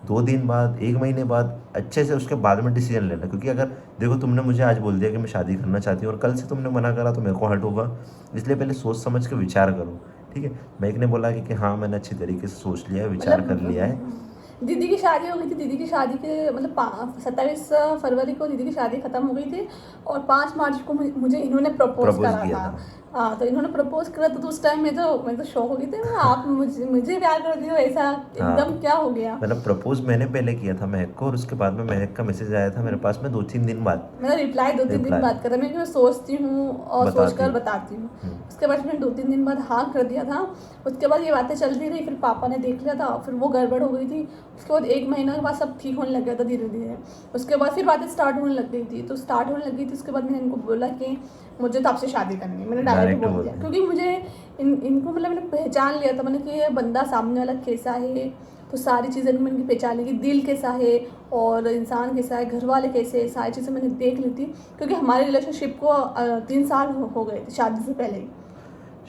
Speaker 1: 2 दिन बाद, 1 महीने बाद अच्छे से उसके बाद में डिसीजन लेना। क्योंकि अगर देखो तुमने मुझे आज बोल दिया कि मैं शादी करना चाहती हूँ, और कल से तुमने मना करा तो मेरे को हर्ट होगा। इसलिए पहले सोच समझ के विचार करो। ठीक है, महक ने बोला कि हाँ मैंने अच्छी तरीके से सोच लिया है, विचार कर लिया है।
Speaker 2: दीदी की शादी हो गई थी। दीदी की शादी के मतलब 27 फरवरी को दीदी की शादी ख़त्म हो गई थी, और 5 मार्च को मुझे इन्होंने प्रपोज
Speaker 1: प्रपोज
Speaker 2: करा
Speaker 1: किया
Speaker 2: था।
Speaker 1: था।
Speaker 2: हाँ, तो इन्होंने प्रपोज करा तो उस टाइम मैं तो शॉक हो गई थी। आप मुझे प्यार करती हो, ऐसा एकदम
Speaker 1: हाँ,
Speaker 2: क्या हो गया?
Speaker 1: मतलब प्रपोज मैंने पहले किया था महक को, और उसके बाद में महक का मैसेज आया था मेरे पास में 2-3 दिन बाद।
Speaker 2: मेरा रिप्लाई 2-3 दिन
Speaker 1: रिप्लाई
Speaker 2: बाद करा। मैं सोचती हूँ और
Speaker 1: बताती
Speaker 2: सोचकर
Speaker 1: हूँ।
Speaker 2: बताती हूँ। उसके बाद मैंने 2-3 दिन बाद हाँ कर दिया था। उसके बाद ये बातें चलती रही, फिर पापा ने देख लिया था, फिर वो गड़बड़ हो गई थी। उसके बाद 1 महीना के बाद सब ठीक होने लग गया था धीरे धीरे। उसके बाद फिर बातें स्टार्ट होने लग गई थी, तो स्टार्ट होने लगी थी। उसके बाद मैंने इनको बोला कि मुझे तो आपसे शादी करनी है। मैंने डायरेक्ट
Speaker 1: डायरेक्ट
Speaker 2: बोल
Speaker 1: बोल
Speaker 2: दिया,
Speaker 1: दिया।
Speaker 2: क्योंकि मुझे इनको मतलब मैंने पहचान लिया था। मैंने कि ये बंदा सामने वाला कैसा है, तो सारी चीज़ें मैंने इनकी पहचान ली कि दिल कैसा है और इंसान कैसा है, घर वाले कैसे है, सारी चीज़ें मैंने देख ली थी। क्योंकि हमारे रिलेशनशिप को 3 साल हो गए थे शादी से पहले ही।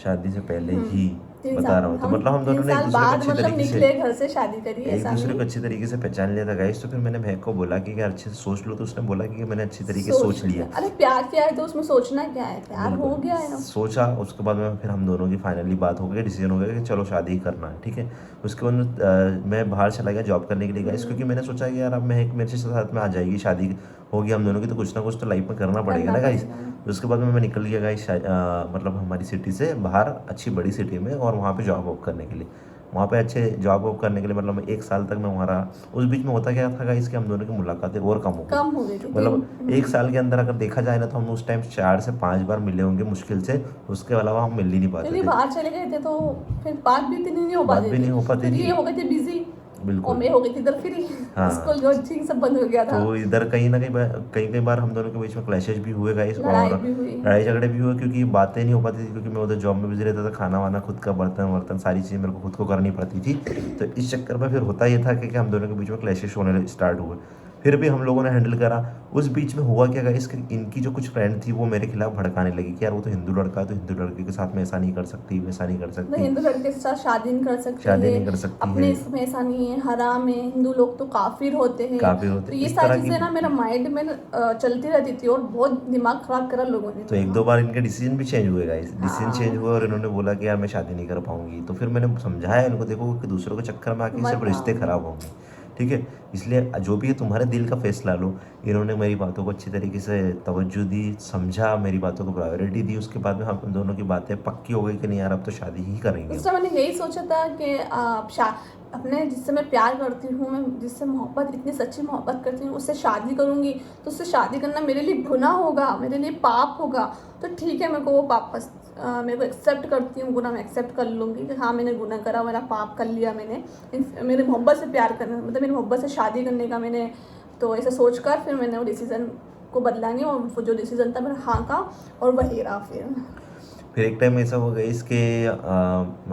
Speaker 1: शादी से पहले ही
Speaker 2: 3
Speaker 1: बता
Speaker 2: साल
Speaker 1: रहा हूँ, तो
Speaker 2: हम
Speaker 1: मतलब हम
Speaker 2: 3
Speaker 1: दोनों ने एक
Speaker 2: साल
Speaker 1: दूसरे को
Speaker 2: बाद
Speaker 1: अच्छी
Speaker 2: मतलब
Speaker 1: तरीके से
Speaker 2: निकले घर से, शादी करी,
Speaker 1: एक
Speaker 2: ऐसा
Speaker 1: दूसरे
Speaker 2: नहीं।
Speaker 1: को अच्छी तरीके से पहचान लिया था गाइस। तो फिर मैंने महक को बोला कि यार अच्छे से सोच लो, तो उसने बोला कि मैंने अच्छी तरीके से सोच लिया।
Speaker 2: अरे प्यार किया है तो उसमें सोचना क्या है, प्यार हो
Speaker 1: बिल्कुल।
Speaker 2: गया है ना।
Speaker 1: सोचा, उसके बाद में फिर हम दोनों की फाइनली बात हो गई, डिसीजन हो गया कि चलो शादी ही करना है। ठीक है, उसके बाद मैं बाहर चला गया जॉब करने के लिए गाइस, क्योंकि मैंने सोचा कि यार अब महक मेरे से साथ में आ जाएगी, शादी होगी हम दोनों की, तो कुछ ना कुछ तो लाइफ में करना पड़ेगा ना गाइस। उसके बाद में मैं निकल गया गाइस, मतलब हमारी सिटी से बाहर अच्छी बड़ी सिटी में, और वहाँ पे जॉब वॉब करने के लिए, वहाँ पे अच्छे जॉब वॉब करने के लिए, मतलब 1 साल तक मैं वहाँ रहा। उस बीच में होता क्या था गाइस कि हम दोनों की मुलाकातें और कम हो
Speaker 2: गई थी।
Speaker 1: मतलब 1 साल के अंदर अगर देखा जाए ना, तो हम उस टाइम 4 से 5 बार मिले होंगे मुश्किल से, उसके अलावा हम मिल ही नहीं पाते
Speaker 2: क्योंकि
Speaker 1: थे।
Speaker 2: बाहर चले गए थे, तो फिर बात भी इतनी नहीं हो
Speaker 1: बात
Speaker 2: पाती
Speaker 1: भी नहीं हो पाती
Speaker 2: क्योंकि
Speaker 1: थी।
Speaker 2: ये हो गए थे बिजी, और
Speaker 1: बिल्कुल।
Speaker 2: मैं हो गई थी इधर फ्री।
Speaker 1: हाँ।
Speaker 2: स्कूल कोचिंग सब बंद हो गया था।
Speaker 1: तो इधर कहीं ना कहीं कई बार हम दोनों के बीच में क्लैशेज भी हुए गाइस,
Speaker 2: लड़ाई
Speaker 1: और
Speaker 2: भी हुई।
Speaker 1: लड़ाई झगड़े भी हुए, क्योंकि बातें नहीं हो पाती थी, क्योंकि मैं उधर जॉब में बिजी रहता था, खाना वाना खुद का, बर्तन वर्तन सारी चीज़ें मेरे को खुद को करनी पड़ती थी। तो इस चक्कर में फिर होता ये था कि हम दोनों के बीच में क्लैशेज होने स्टार्ट हुए। फिर भी हम लोगों ने हैंडल करा। उस बीच में हुआ क्या गाइस कि इनकी जो कुछ फ्रेंड थी वो मेरे खिलाफ भड़काने लगी कि यार वो तो हिंदू लड़का है, तो हिंदू लड़के के साथ में ऐसा नहीं कर सकती, वैसा नहीं कर
Speaker 2: तो
Speaker 1: सकती,
Speaker 2: हिंदू लड़के के साथ शादी नहीं कर सकते
Speaker 1: शादी
Speaker 2: हैं,
Speaker 1: नहीं कर सकती
Speaker 2: अपने
Speaker 1: है,
Speaker 2: इसमें ऐसा नहीं है, हराम है, हिंदू लोग तो काफिर होते हैं।
Speaker 1: काफिर होते
Speaker 2: तो ये
Speaker 1: इस
Speaker 2: सारी
Speaker 1: तरह की।
Speaker 2: चीजें ना मेरा माइंड में चलती रहती थी, और बहुत दिमाग खराब करा लोगों ने।
Speaker 1: तो 1-2 बार इनके डिसीजन भी चेंज हुए गाइस, डिसीजन
Speaker 2: हाँ।
Speaker 1: चेंज हुए, और इन्होंने बोला कि यार मैं शादी नहीं कर पाऊंगी। तो फिर मैंने समझाया इनको, देखो कि दूसरों के चक्कर में आके
Speaker 2: मत
Speaker 1: सिर्फ रिश्ते
Speaker 2: आओ।
Speaker 1: खराब होंगे, ठीक है। इसलिए जो भी है तुम्हारे दिल का फैसला लो। इन्होंने मेरी बातों को अच्छी तरीके से तवज्जो दी, समझा, मेरी बातों को प्रायोरिटी दी। उसके बाद में हम दोनों की बातें पक्की हो गई कि नहीं यार अब तो शादी ही करेंगे।
Speaker 2: उस समय मैंने यही सोचा था कि अपने जिससे मैं प्यार करती हूँ, मैं जिससे मोहब्बत, इतनी सच्ची मोहब्बत करती हूँ, उससे शादी करूँगी तो उससे शादी करना मेरे लिए गुनाह होगा, मेरे लिए पाप होगा। तो ठीक है, मेरे को वो वापस मेरे को एक्सेप्ट करती हूँ, गुनाह मैं एक्सेप्ट कर लूँगी कि हाँ मैंने गुनाह करा, मेरा पाप कर लिया मैंने, मेरे मोहब्बत से प्यार करना, मतलब मेरी मोहब्बत से शादी करने का मैंने, तो ऐसा सोच कर फिर मैंने वो डिसीज़न को बदला नहीं, और वो जो डिसीज़न था मेरा हाँ का, और वही रहा
Speaker 1: फिर एक टाइम ऐसा हो गया इसके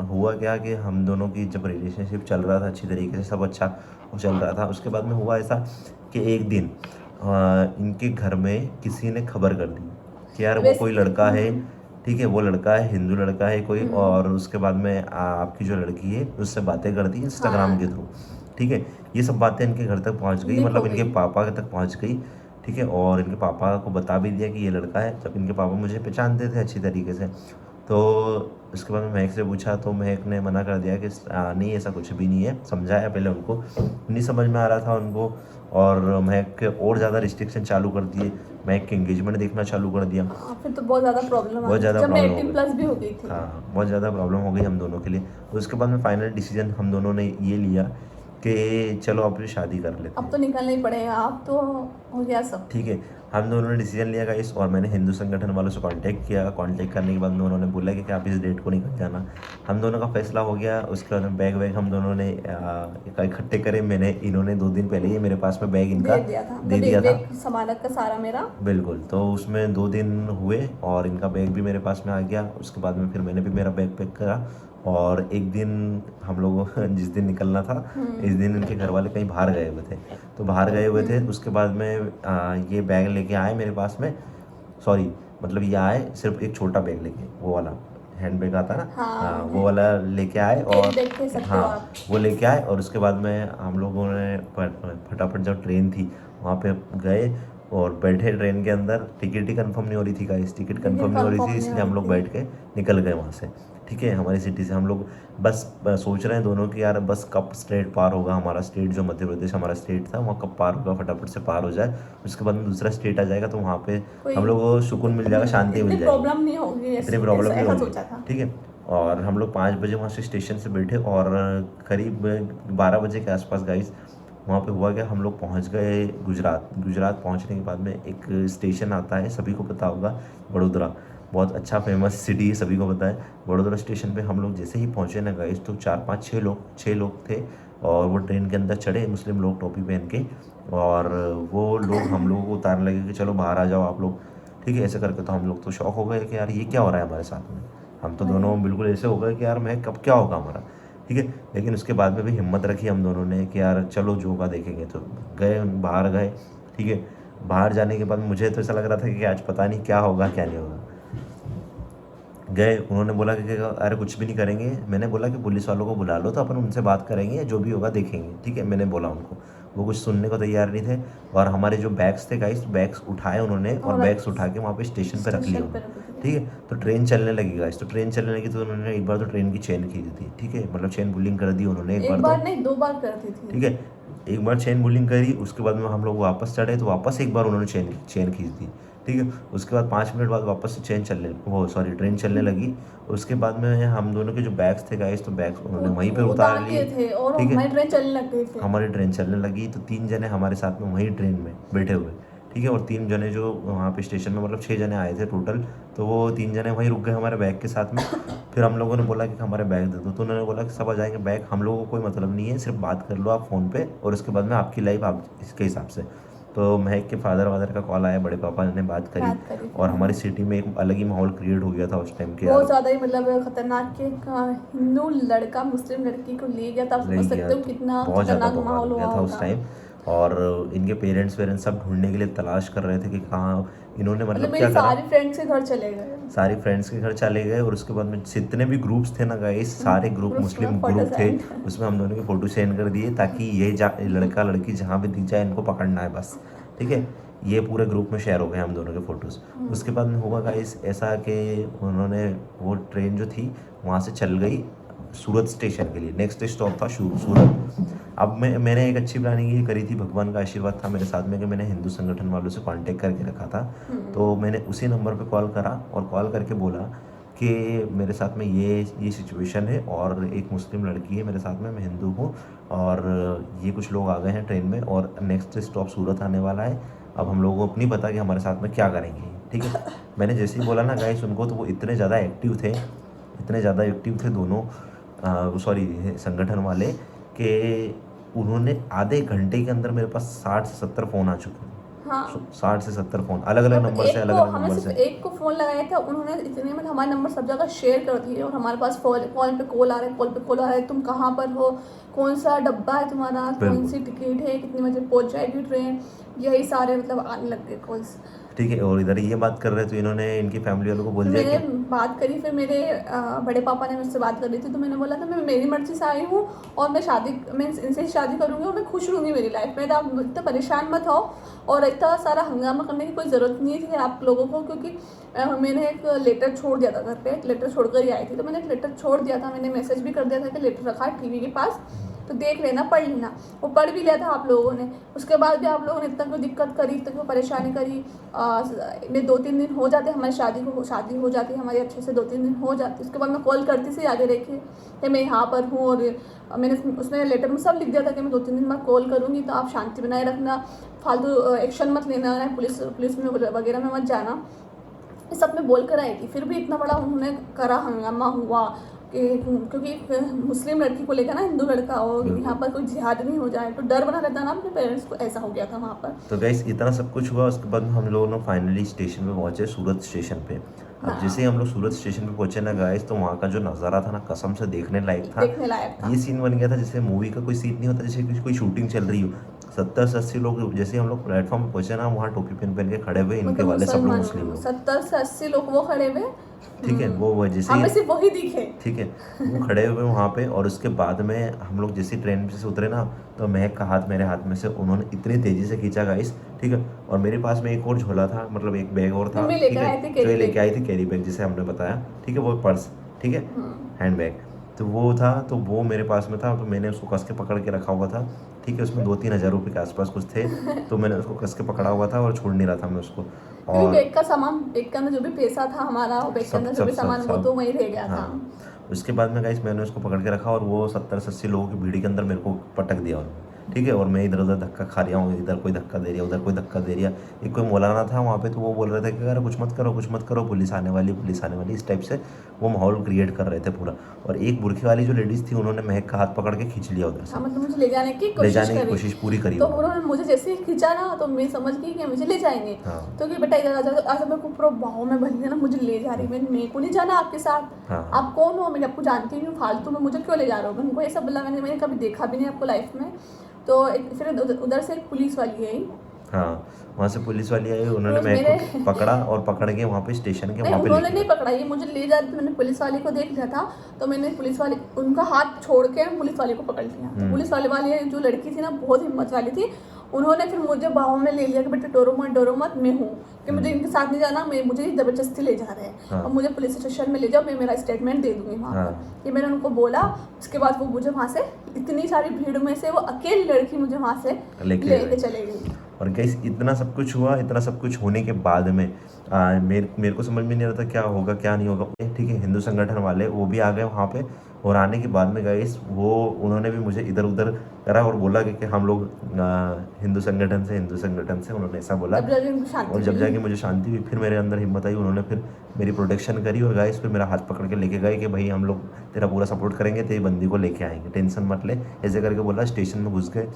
Speaker 1: हुआ क्या कि हम दोनों की जब रिलेशनशिप चल रहा था अच्छी तरीके से, सब अच्छा चल रहा था, उसके बाद में हुआ ऐसा कि एक दिन इनके घर में किसी ने खबर कर दी कि यार वो कोई लड़का है, ठीक है, वो लड़का है, हिंदू लड़का है कोई, और उसके बाद में आपकी जो लड़की है उससे बातें कर दी इंस्टाग्राम के थ्रू, ठीक है। ये सब बातें इनके घर तक पहुंच गई, मतलब इनके पापा तक पहुंच गई, ठीक है। और इनके पापा को बता भी दिया कि ये लड़का है। जब इनके पापा मुझे पहचानते थे अच्छी तरीके से, तो उसके बाद में महक से पूछा तो महक ने मना कर दिया कि नहीं ऐसा कुछ भी नहीं है। समझाया पहले उनको, नहीं समझ में आ रहा था उनको, और महक के और ज़्यादा रिस्ट्रिक्शन चालू कर दिए, महक के एंगेजमेंट देखना चालू कर दिया।
Speaker 2: फिर तो बहुत ज़्यादा प्रॉब्लम
Speaker 1: बहुत ज़्यादा प्रॉब्लम हो गई,
Speaker 2: 18+ भी हो गई थी।
Speaker 1: हाँ बहुत ज़्यादा प्रॉब्लम हो गई हम दोनों के लिए। उसके बाद में फाइनल डिसीजन हम दोनों ने ये लिया कि चलो अब शादी कर लेते
Speaker 2: अब
Speaker 1: हैं,
Speaker 2: तो निकलना ही पड़ेगा, अब तो हो गया सब।
Speaker 1: ठीक है। हम दोनों ने डिसीजन लिया गाइस, और मैंने हिंदू संगठन वालों से कांटेक्ट किया। कांटेक्ट करने के बाद में उन्होंने बोला कि आप इस डेट को निकल जाना। हम दोनों का फैसला हो गया। उसके बाद में बैग वैग हम दोनों ने इकट्ठे करे। मैंने, इन्होंने 2 दिन पहले ही मेरे पास में बैग इनका दे दिया था,
Speaker 2: सामान का सारा मेरा,
Speaker 1: बिल्कुल। तो उसमें 2 दिन हुए और इनका बैग भी मेरे पास में आ गया। उसके बाद में फिर मैंने भी मेरा बैग पैक करा, और एक दिन हम लोगों जिस दिन निकलना था, इस दिन इनके घर वाले कहीं बाहर गए हुए थे, तो बाहर गए हुए थे। उसके बाद में ये बैग लेके आए मेरे पास में, सॉरी मतलब ये आए सिर्फ एक छोटा बैग लेके, वो वाला हैंड बैग आता ना, हाँ वो वाला लेके आए, और हाँ वो लेके आए। और उसके बाद में हम लोगों ने फटाफट जब ट्रेन थी वहाँ पे गए और बैठे ट्रेन के अंदर। टिकट ही कंफर्म नहीं हो रही थी गाइस, टिकट कंफर्म नहीं हो रही थी, इसलिए हम लोग बैठ के निकल गए वहाँ से, ठीक है। हमारी सिटी से हम लोग बस सोच रहे हैं दोनों कि यार बस कब स्टेट पार होगा, हमारा स्टेट जो मध्य प्रदेश हमारा स्टेट था वहाँ कब पार होगा, फटाफट से पार हो जाए। उसके बाद में दूसरा स्टेट आ जाएगा तो वहाँ पे हम लोग को सुकून मिल जाएगा, शांति मिल जाएगी,
Speaker 2: प्रॉब्लम नहीं होगी,
Speaker 1: इतनी प्रॉब्लम नहीं होगी, ठीक है। और हम लोग 5 बजे वहाँ से स्टेशन से बैठे, और करीब 12 बजे के आसपास गाइस वहाँ पे हुआ कि हम लोग पहुँच गए गुजरात। गुजरात पहुँचने के बाद में एक स्टेशन आता है, सभी को पता होगा, वडोदरा, बहुत अच्छा फेमस सिटी है, सभी को पता है। वडोदरा स्टेशन पे हम लोग जैसे ही पहुँचे ना गाइस, तो 4-5-6 लोग थे, और वो ट्रेन के अंदर चढ़े, मुस्लिम लोग टोपी पहन के, और वो लोग हम लोगों को उतारने लगे कि चलो बाहर आ जाओ आप लोग, ठीक है। ऐसे करके तो हम लोग तो शौक हो गए कि यार ये क्या हो रहा है हमारे साथ में। हम तो दोनों बिल्कुल ऐसे हो गए कि यार मैं कब क्या होगा हमारा, ठीक है। लेकिन उसके बाद में भी हिम्मत रखी हम दोनों ने कि यार चलो जो होगा देखेंगे। तो गए, बाहर गए, ठीक है। बाहर जाने के बाद मुझे तो ऐसा लग रहा था कि आज पता नहीं क्या होगा क्या नहीं होगा। गए, उन्होंने बोला कि अरे कुछ भी नहीं करेंगे। मैंने बोला कि पुलिस वालों को बुला लो तो अपन उनसे बात करेंगे, जो भी होगा देखेंगे, ठीक है। मैंने बोला उनको, वो कुछ सुनने को तैयार नहीं थे। और हमारे जो बैग्स थे गाइस, बैग्स उठाए उन्होंने, और बैग्स उठा के वहाँ पे स्टेशन पे रख लिए उन्होंने, ठीक है। तो ट्रेन चलने लगी गाइस, तो ट्रेन चलने लगी तो उन्होंने एक बार तो ट्रेन की चेन खींची थी, ठीक है, मतलब चेन पुलिंग कर दी उन्होंने एक बार तो,
Speaker 2: नहीं 2 बार कर दी थी,
Speaker 1: ठीक है। एक बार चेन पुलिंग करी, उसके बाद में हम लोग वापस चढ़े तो वापस एक बार उन्होंने चेन खींच दी, ठीक है। उसके बाद 5 मिनट बाद वापस से ट्रेन चलने लगी। उसके बाद में हम दोनों के जो बैग्स थे गाइस, तो बैग्स उन्होंने वहीं पे उतार लिए थे,
Speaker 2: और
Speaker 1: ठीक है।
Speaker 2: हमारी ट्रेन चलने लग गई थी,
Speaker 1: हमारी ट्रेन चलने लगी तो 3 जने हमारे साथ में वहीं ट्रेन में बैठे हुए, ठीक है। और 3 जने जो वहाँ पे स्टेशन में, मतलब 6 जने आए थे टोटल, तो वो 3 जने वहीं रुक गए हमारे बैग के साथ में। फिर हम लोगों ने बोला कि हमारे बैग दे दो, तो उन्होंने बोला कि सब आ जाएंगे बैग, हम लोगों को कोई मतलब नहीं है, सिर्फ बात कर लो आप फ़ोन पे, और उसके बाद में आपकी लाइफ आप इसके हिसाब से। तो महक के फादर वादर का कॉल आया, बड़े पापा ने बात करी, और हमारी सिटी में एक अलग ही माहौल क्रिएट हो गया था उस टाइम के,
Speaker 2: बहुत ज़्यादा ही मतलब खतरनाक के हिंदू लड़का मुस्लिम लड़की को ले गया था, आप समझ सकते हो कितना खतरनाक माहौल हुआ
Speaker 1: था उस टाइम। और इनके पेरेंट्स सब ढूंढने के लिए तलाश कर रहे थे कि कहाँ, इन्होंने मतलब क्या करा,
Speaker 2: सारी फ्रेंड्स के घर चले गए,
Speaker 1: सारी फ्रेंड्स के घर चले गए। और उसके बाद में जितने भी ग्रुप्स थे ना गाइस, सारे ग्रुप मुस्लिम ग्रुप थे, उसमें हम दोनों के फ़ोटो सेंड कर दिए ताकि ये लड़का लड़की जहाँ भी दिख जाए इनको पकड़ना है बस, ठीक है। ये पूरे ग्रुप में शेयर हो गए हम दोनों के फ़ोटोज़। उसके बाद में हुआ गाइस ऐसा कि उन्होंने, वो ट्रेन जो थी वहाँ से चल गई सूरत स्टेशन के लिए, नेक्स्ट स्टॉप था सूरत। अब मैंने एक अच्छी प्लानिंग ये करी थी, भगवान का आशीर्वाद था मेरे साथ में कि मैंने हिंदू संगठन वालों से कांटेक्ट करके रखा था। तो मैंने उसी नंबर पे कॉल करा और कॉल करके बोला कि मेरे साथ में ये सिचुएशन है और एक मुस्लिम लड़की है मेरे साथ में, मैं हिंदू हूँ और ये कुछ लोग आ गए हैं ट्रेन में और नेक्स्ट स्टॉप सूरत आने वाला है। अब हम लोगों को नहीं पता कि हमारे साथ में क्या करेंगे, ठीक है। मैंने जैसे ही बोला ना गाइस उनको, तो वो इतने ज़्यादा एक्टिव थे दोनों सॉरी संगठन वाले, कि उन्होंने आधे घंटे के अंदर मेरे पास 60 से 70 फ़ोन आ चुके हैं।
Speaker 2: हाँ
Speaker 1: 60 से 70 फ़ोन अलग अलग नंबर से, अलग अलग
Speaker 2: हमें
Speaker 1: नंबर
Speaker 2: सिर्फ
Speaker 1: से।
Speaker 2: एक को फ़ोन लगाया था उन्होंने, इतने में हमारे नंबर सब जगह शेयर कर दिए और हमारे पास कॉल पे कॉल आ रहा है, तुम कहाँ पर हो, कौन सा डब्बा है तुम्हारा, कौन सी टिकट है, कितने बजे पहुँच जाएगी ट्रेन, यही सारे मतलब आने लग गए कॉल्स।
Speaker 1: ठीक है, और इधर ये बात कर रहे तो इन्होंने इनकी फैमिली वालों को बोल दिया
Speaker 2: मैंने
Speaker 1: कि
Speaker 2: बात करी, फिर मेरे बड़े पापा ने मुझसे बात कर रही थी तो मैंने बोला था मैं मेरी मर्जी से आई हूँ और मैं इनसे शादी करूँगी और मैं खुश रहूँगी मेरी लाइफ में, तो आप इतना परेशान मत हो और इतना सारा हंगामा करने की कोई ज़रूरत नहीं थी आप लोगों को, क्योंकि मैंने एक लेटर छोड़ दिया था घर पे, एक लेटर छोड़ कर ही आई थी, तो मैंने एक लेटर छोड़ दिया था, मैंने मैसेज भी कर दिया था कि लेटर रखा है टीवी के पास, तो देख लेना, पढ़ लेना। वो पढ़ भी लिया था आप लोगों ने, उसके बाद भी आप लोगों ने इतना कोई दिक्कत करी, इतना कोई परेशानी करी। मैं 2-3 दिन हो जाते हमारी शादी हो जाती हमारी अच्छे से, 2-3 दिन हो जाती, उसके बाद मैं कॉल करती सी आगे रखी कि मैं यहाँ पर हूँ, और मैंने उसमें लेटर में सब लिख दिया था कि मैं 2-3 दिन बाद कॉल करूँगी, तो आप शांति बनाए रखना, फालतू एक्शन मत लेना है, पुलिस में वगैरह में मत जाना, ये सब मैं बोल कर आई थी। फिर भी इतना बड़ा उन्होंने करा, हंगामा हुआ क्योंकि मुस्लिम लड़की को लेकर ना हिंदू लड़का और यहाँ पर कोई जिहाद नहीं हो जाए, तो डर बना रहता ना अपने पेरेंट्स को, ऐसा हो गया था वहाँ पर।
Speaker 1: तो गाइस इतना सब कुछ हुआ, उसके बाद हम लोगों ने फाइनली स्टेशन पे पहुंचे, सूरत स्टेशन पे। अब जैसे ही हम लोग सूरत स्टेशन पे पहुंचे ना गाइस, तो वहाँ का जो नज़ारा था ना कसम से देखने लायक था। ये सीन बन गया था जैसे मूवी का कोई सीन नहीं होता, जैसे कोई शूटिंग चल रही हो। 70 से 80 लोग, जैसे हम लोग प्लेटफॉर्म पे पहुंचे ना, वहाँ टोपी पहन के खड़े हुए, इनके वाले सब लोग मुस्लिम लोग।
Speaker 2: 70 से 80 लोग वो खड़े हुए,
Speaker 1: ठीक है, वो जैसे
Speaker 2: हमें सिर्फ वही दिखे।
Speaker 1: ठीक है, वो खड़े हुए वहाँ पे, और उसके बाद में हम लोग जैसे ट्रेन से उतरे ना, तो महक का हाथ मेरे हाथ में से उन्होंने इतनी तेज़ी से खींचा गाइस, ठीक है। और मेरे पास में एक और झोला था, मतलब एक बैग और था, ठीक है, जो लेके आई थी कैरी बैग जिसे हमने बताया, ठीक है, वो पर्स, ठीक है, हैंड बैग, तो वो था, तो वो मेरे पास में था, तो मैंने उसको कस के पकड़ के रखा हुआ था, ठीक है। उसमें 2-3 हज़ार रुपये के आसपास कुछ थे, तो मैंने उसको कस के पकड़ा हुआ था और छोड़ नहीं रहा था मैं उसको। और
Speaker 2: बैग का सामान, बैग के अंदर जो भी पैसा था हमारा, बैग के अंदर जो भी सामान, वो तो वहीं रह गया था।
Speaker 1: उसके बाद में गाइस मैंने उसको पकड़ के रखा और वो 70 से 80 लोगों की भीड़ के अंदर मेरे को पटक दिया उन्होंने, ठीक है। और मैं इधर उधर धक्का खा रहा हूँ, इधर कोई धक्का दे रहा, उधर कोई धक्का दे रहा। एक कोई मौलाना था वहाँ पे, तो वो बोल रहे थे कि अरे कुछ मत करो, पुलिस आने वाली, इस टाइप से वो माहौल क्रिएट कर रहे थे पूरा। और एक बुरखे वाली जो लेडीज़ थी, उन्होंने महक का हाथ पकड़ के खींच लिया उधर से,
Speaker 2: मतलब मुझे ले जाने की
Speaker 1: कोशिश पूरी करी।
Speaker 2: तो उन्होंने मुझे जैसे ही खींचा ना, तो मैं समझ गई कि मुझे ले जाएंगे। तो कि बेटा इधर आ जा, मेरे को पूरा भाव में भर ना, मुझे ले जा रही, मेरे को नहीं जाना आपके साथ, आप कौन हो, मैं आपको जानती नहीं हूँ, फालतू में मुझे क्यों ले जा रहे हो। उनको ये सब बोला, मैंने कभी देखा भी नहीं आपको लाइफ में। तो फिर उधर से एक पुलिस वाली आई,
Speaker 1: हाँ, वहाँ से पुलिस वाली आई, उन्होंने मेरे को पकड़ा और पकड़ के वहाँ पे स्टेशन के वहाँ पे
Speaker 2: उन्होंने नहीं पकड़ा, ये मुझे ले जा रही थी, मैंने पुलिस वाले को देख लिया था, तो मैंने पुलिस वाले उनका हाथ छोड़ के पुलिस वाले को पकड़ लिया। तो पुलिस वाली जो लड़की थी ना, बहुत हिम्मत वाली थी, उन्होंने फिर मुझे बाहों में ले लिया कि बेटा डरो मत, मैं हूँ, कि मुझे इनके साथ नहीं जाना, मुझे जबरदस्ती ले जा रहे हैं और मुझे पुलिस स्टेशन में ले जाओ, मैं मेरा स्टेटमेंट दे दूंगी वहाँ पर, ये मैंने उनको बोला। उसके बाद वो मुझे वहाँ से, इतनी सारी भीड़ में से वो अकेली लड़की मुझे वहाँ से लेके चले गई।
Speaker 1: और गाइस इतना सब कुछ हुआ, इतना सब कुछ होने के बाद में मेरे को समझ में नहीं आता क्या होगा क्या नहीं होगा, ठीक है। हिंदू संगठन वाले वो भी आ गए वहाँ पे, और आने के बाद में गाइस उन्होंने भी मुझे इधर उधर करा और बोला कि हम लोग हिंदू संगठन से उन्होंने ऐसा बोला। और जब जाके मुझे शांति हुई, फिर मेरे अंदर हिम्मत आई, उन्होंने फिर मेरी प्रोटेक्शन करी, और गाइस फिर मेरा हाथ पकड़ के लेके गए कि भाई हम लोग तेरा पूरा सपोर्ट करेंगे, तेरी बंदी को लेके आएंगे, टेंशन मत ले, ऐसे करके बोला। स्टेशन में घुस गए,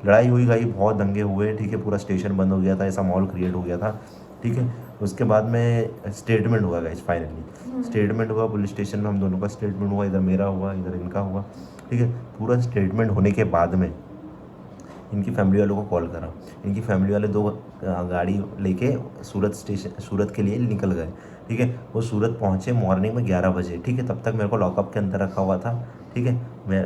Speaker 1: लड़ाई हुई गई, बहुत दंगे हुए, ठीक है, पूरा स्टेशन बंद हो गया था, ऐसा माहौल क्रिएट हो गया था, ठीक है। उसके बाद में स्टेटमेंट हुआ गाइस, फाइनली स्टेटमेंट हुआ पुलिस स्टेशन में, हम दोनों का स्टेटमेंट हुआ, इधर मेरा हुआ, इधर इनका हुआ, ठीक है। पूरा स्टेटमेंट होने के बाद में इनकी फैमिली वालों को कॉल करा, इनकी फैमिली वाले 2 गाड़ी लेके सूरत के लिए निकल गए, ठीक है। वो सूरत पहुँचे मॉर्निंग में 11 बजे, ठीक है। तब तक मेरे को लॉकअप के अंदर रखा हुआ था, ठीक है।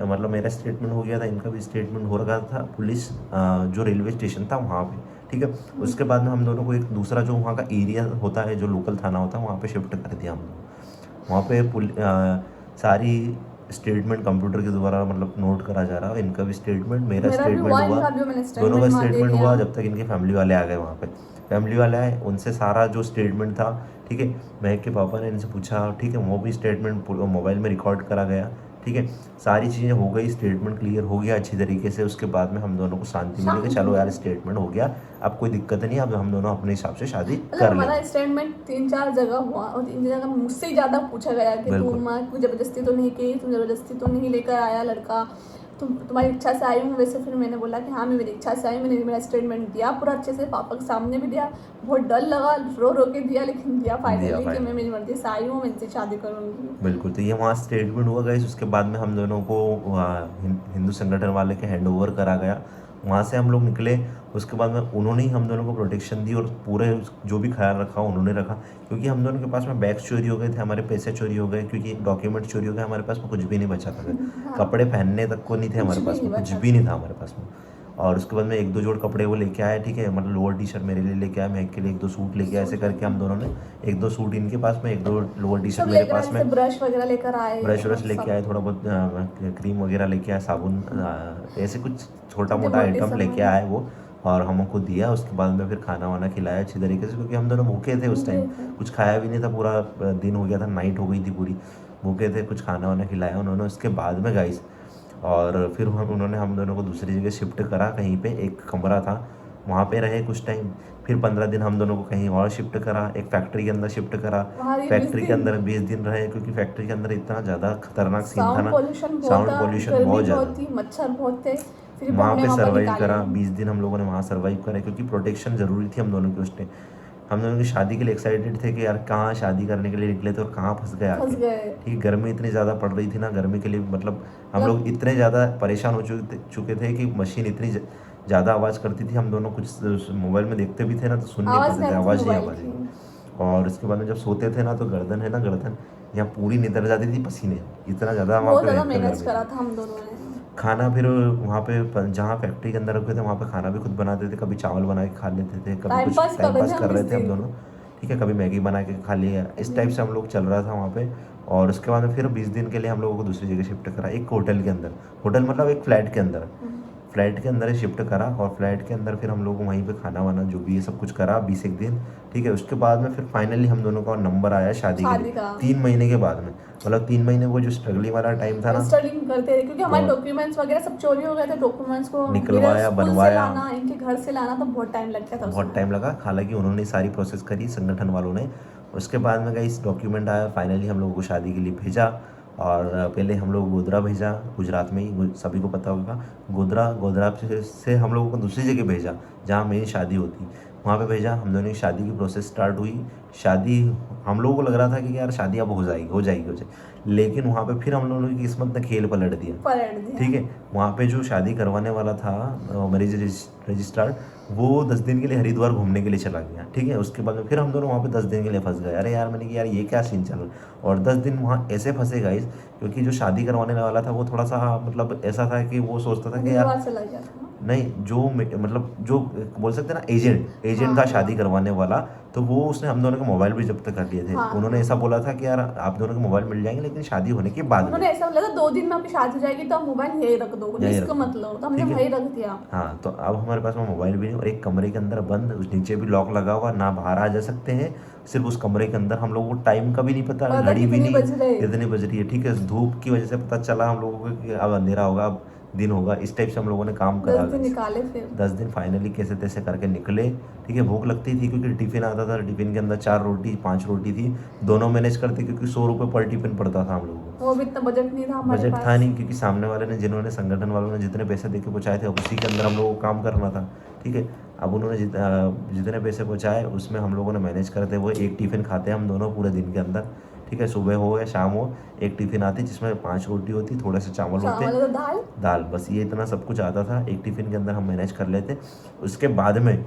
Speaker 1: मतलब मेरा स्टेटमेंट हो गया था, इनका भी स्टेटमेंट हो रखा था, पुलिस जो रेलवे स्टेशन था वहाँ पे, ठीक है। उसके बाद में हम दोनों को एक दूसरा जो वहाँ का एरिया होता है, जो लोकल थाना होता है, वहाँ पे शिफ्ट कर दिया हम लोग। वहाँ पे सारी स्टेटमेंट कंप्यूटर के द्वारा मतलब नोट करा जा रहा है, इनका भी स्टेटमेंट, मेरा
Speaker 2: मेरा भी
Speaker 1: स्टेटमेंट
Speaker 2: हुआ,
Speaker 1: हुआ,
Speaker 2: इनका भी मैंने
Speaker 1: दोनों का
Speaker 2: स्टेटमेंट वहाँ दे
Speaker 1: स्टेटमेंट
Speaker 2: दिया।
Speaker 1: हुआ जब तक इनके फैमिली वाले आ गए वहाँ पे। फैमिली वाले आए, उनसे सारा जो स्टेटमेंट था, ठीक है, महक के पापा ने इनसे पूछा, ठीक है, वो भी स्टेटमेंट मोबाइल में रिकॉर्ड करा गया, ठीक है, सारी चीज़ें हो गई, स्टेटमेंट क्लियर हो गया अच्छी तरीके से। उसके बाद में हम दोनों को शांति मिली कि चलो यार स्टेटमेंट हो गया, अब कोई दिक्कत नहीं, अब हम दोनों अपने हिसाब से शादी
Speaker 2: मतलब
Speaker 1: कर
Speaker 2: हमारा
Speaker 1: लेंगे।
Speaker 2: स्टेटमेंट 3-4 जगह हुआ और 3 जगह मुझसे ही ज़्यादा पूछा गया कि
Speaker 1: बिल्कुल।
Speaker 2: तुम जबरदस्ती तो नहीं की, तुम जबरदस्ती तो नहीं लेकर आया लड़का, तुम्हारी इच्छा से आई हूँ। वैसे फिर मैंने बोला कि हाँ मैं मेरी इच्छा से आई, मैंने मेरा स्टेटमेंट दिया पूरा अच्छे से, पापा के सामने भी दिया, बहुत डर लगा, रो रो के दिया, लेकिन दिया फाइनली कि मैं मेरी मर्जी से आई हूँ, मैं इनसे शादी करूँगी।
Speaker 1: बिल्कुल। तो ये वहाँ स्टेटमेंट हुआ गाइस, उसके बाद में हम दोनों को हिंदू संगठन वाले के हैंड ओवर करा गया। वहाँ से हम लोग निकले, उसके बाद में उन्होंने ही हम दोनों को प्रोटेक्शन दी और पूरे जो भी ख्याल रखा उन्होंने रखा, क्योंकि हम दोनों के पास में बैग्स चोरी हो गए थे, हमारे पैसे चोरी हो गए, क्योंकि डॉक्यूमेंट चोरी हो गए, हमारे पास में कुछ भी नहीं बचा था, कपड़े पहनने तक को नहीं थे हमारे पास में, कुछ भी नहीं था हमारे पास में। और उसके बाद में 1-2 जोड़ कपड़े वो लेके आए, ठीक है, मतलब लोअर टी शर्ट मेरे लिए लेके आए, महक के लिए 1-2 सूट लेके आए, ऐसे करके हम दोनों ने 1-2 सूट इनके पास में, 1-2 लोअर टी शर्ट मेरे पास में,
Speaker 2: ब्रश वगैरह लेकर आए,
Speaker 1: ब्रश व्रश लेके आए, थोड़ा बहुत क्रीम वगैरह लेके आए, साबुन, ऐसे कुछ छोटा मोटा आइटम लेके आए वो, और हमको दिया। उसके बाद में फिर खाना वाना खिलाया अच्छी तरीके से, क्योंकि हम दोनों भूखे थे उस टाइम, कुछ खाया भी नहीं था, पूरा दिन हो गया था, नाइट हो गई थी पूरी, भूखे थे, कुछ खाना वाना खिलाया उन्होंने। उसके बाद में गाइस, और फिर उन्होंने हम दोनों को दूसरी जगह शिफ्ट करा, कहीं पे एक कमरा था वहाँ पे रहे कुछ टाइम, फिर 15 दिन हम दोनों को कहीं और शिफ्ट करा, एक फैक्ट्री के अंदर शिफ्ट करा, फैक्ट्री के अंदर 20 दिन रहे, क्योंकि फैक्ट्री के अंदर इतना ज़्यादा खतरनाक सीन था ना, साउंड पोल्यूशन बहुत ज़्यादा,
Speaker 2: मच्छर बहुत थे। फिर
Speaker 1: वहाँ
Speaker 2: हमने
Speaker 1: पे
Speaker 2: वहाँ पर
Speaker 1: सर्वाइव
Speaker 2: निकाले।
Speaker 1: करा, 20 दिन हम लोगों ने वहाँ सर्वाइव करा, क्योंकि प्रोटेक्शन ज़रूरी थी हम दोनों की उस टाइम। हम दोनों की शादी के लिए एक्साइटेड थे कि यार कहाँ शादी करने के लिए निकले थे और कहाँ फंस गए
Speaker 2: फंस
Speaker 1: आके,
Speaker 2: गए।
Speaker 1: ठीक, गर्मी इतनी ज़्यादा पड़ रही थी ना, गर्मी के लिए मतलब हम लोग इतने ज़्यादा परेशान हो चुके थे कि मशीन इतनी ज़्यादा आवाज़ करती थी, हम दोनों कुछ मोबाइल में देखते भी थे ना तो सुन नहीं पाते थे, आवाज़ ही आवाज़ ही। और उसके बाद में जब सोते थे ना तो गर्दन है ना, गर्दन यहाँ पूरी निकल जाती थी पसीने, इतना ज़्यादा वहाँ
Speaker 2: बहुत
Speaker 1: पे
Speaker 2: ज़्यादा
Speaker 1: भयंकर
Speaker 2: मेहनत
Speaker 1: गर्मी
Speaker 2: करा
Speaker 1: थी।
Speaker 2: था हम दोनों ने।
Speaker 1: खाना फिर वहाँ पे जहाँ फैक्ट्री के अंदर रखे थे वहाँ पे खाना भी खुद बनाते थे, कभी चावल बना के खा लेते थे, कभी कुछ टाइम पास कर रहे थे हम दोनों, ठीक है, कभी मैगी बना के खा लिया, इस टाइप से हम लोग चल रहा था वहाँ पे। और उसके बाद में फिर 20 दिन के लिए हम लोगों को दूसरी जगह शिफ्ट करा, एक होटल के अंदर, होटल मतलब एक फ्लैट के अंदर, फ्लैट के अंदर ही शिफ्ट करा, और फ्लैट के अंदर फिर हम लोग वहीं पे खाना वाना जो भी है सब कुछ करा 20 दिन, ठीक है। उसके बाद में फिर फाइनली हम दोनों का नंबर आया शादी के लिए, 3 महीने के बाद में, मतलब 3 महीने वो जो स्ट्रगलिंग वाला टाइम था ना,
Speaker 2: स्ट्रगलिंग करते रहे, क्योंकि हमारे डॉक्यूमेंट्स वगैरह सब चोरी हो गए थे, डॉक्यूमेंट्स को
Speaker 1: निकलवाया, बनवाया,
Speaker 2: इनके घर से लाना तो बहुत टाइम लग गया था,
Speaker 1: बहुत टाइम लगा। हालांकि उन्होंने सारी प्रोसेस करी संगठन वालों ने। उसके बाद में इस डॉक्यूमेंट आया, फाइनली हम लोगों को शादी के लिए भेजा। और पहले हम लोग गोधरा भेजा, गुजरात में ही, सभी को पता होगा गोधरा से हम लोगों को दूसरी जगह भेजा जहाँ मेरी शादी होती, वहाँ पे भेजा। हम दोनों की शादी की प्रोसेस स्टार्ट हुई। शादी हम लोगों को लग रहा था कि यार शादी अब हो जाएगी, लेकिन वहाँ पे फिर हम लोगों की किस्मत ने खेल पलट दिया, ठीक है। वहाँ पे जो शादी करवाने वाला था मैरिज रजिस्ट्रार, वो 10 दिन के लिए हरिद्वार घूमने के लिए चला गया, ठीक है। उसके बाद में फिर हम दोनों वहाँ पे 10 दिन के लिए फंस गए। अरे यार, मैंने कि यार ये क्या सीन चल रहा है। और 10 दिन वहाँ ऐसे फंसे गाइस, क्योंकि जो शादी करवाने वाला था वो थोड़ा सा मतलब ऐसा था कि वो सोचता था कि यार नहीं, जो मतलब जो बोल सकते हैं ना एजेंट था शादी करवाने वाला, तो वो उसने हम दोनों के मोबाइल भी जब्त कर लिए थे। उन्होंने ऐसा बोला था कि यार आप दोनों के मोबाइल मिल जाएंगे, लेकिन शादी होने के बाद
Speaker 2: उन्होंने ऐसा बोला था 2 दिन में आपकी शादी हो जाएगी तो आप मोबाइल यही रख दो, इसका मतलब तो हमने वही रख दिया।
Speaker 1: हाँ, तो अब हमारे पास में मोबाइल भी नहीं, और एक कमरे के अंदर बंद, उस नीचे भी लॉक लगा हुआ, ना बाहर आ जा सकते हैं, सिर्फ उस कमरे के अंदर। हम लोगों को टाइम का भी नहीं पता, घड़ी भी नहीं कितनी बज रही है, ठीक है। धूप की वजह से पता चला हम लोगों को कि अब अंधेरा होगा, अब दिन होगा, इस टाइप से हम लोगों ने काम करा।
Speaker 2: 10 दिन निकाले, फिर
Speaker 1: 10 दिन फाइनली कैसे तैसे करके निकले, ठीक है। भूख लगती थी क्योंकि टिफिन आता था, टिफिन के अंदर 4 रोटी 5 रोटी थी, दोनों मैनेज करते, क्योंकि 100 रुपये पर टिफिन पड़ता था हम लोगों को।
Speaker 2: वो भी इतना बजट नहीं था हमारे
Speaker 1: बजट
Speaker 2: पास।
Speaker 1: था नहीं, क्योंकि सामने वाले ने, जिन्होंने संगठन वालों ने जितने पैसे दे के पहुँचाए थे, उसी के अंदर हम लोगों को काम करना था, ठीक है। अब उन्होंने जितने पैसे पहुँचाए उसमें हम लोगों ने मैनेज करते हुए एक टिफ़िन खाते हम दोनों पूरे दिन के अंदर, ठीक है। सुबह हो या शाम हो, एक टिफ़िन आती जिसमें 5 रोटी होती, थोड़े से चावल होते, दाल, बस ये इतना सब कुछ आता था। एक टिफ़िन के अंदर हम मैनेज कर लेते। उसके बाद में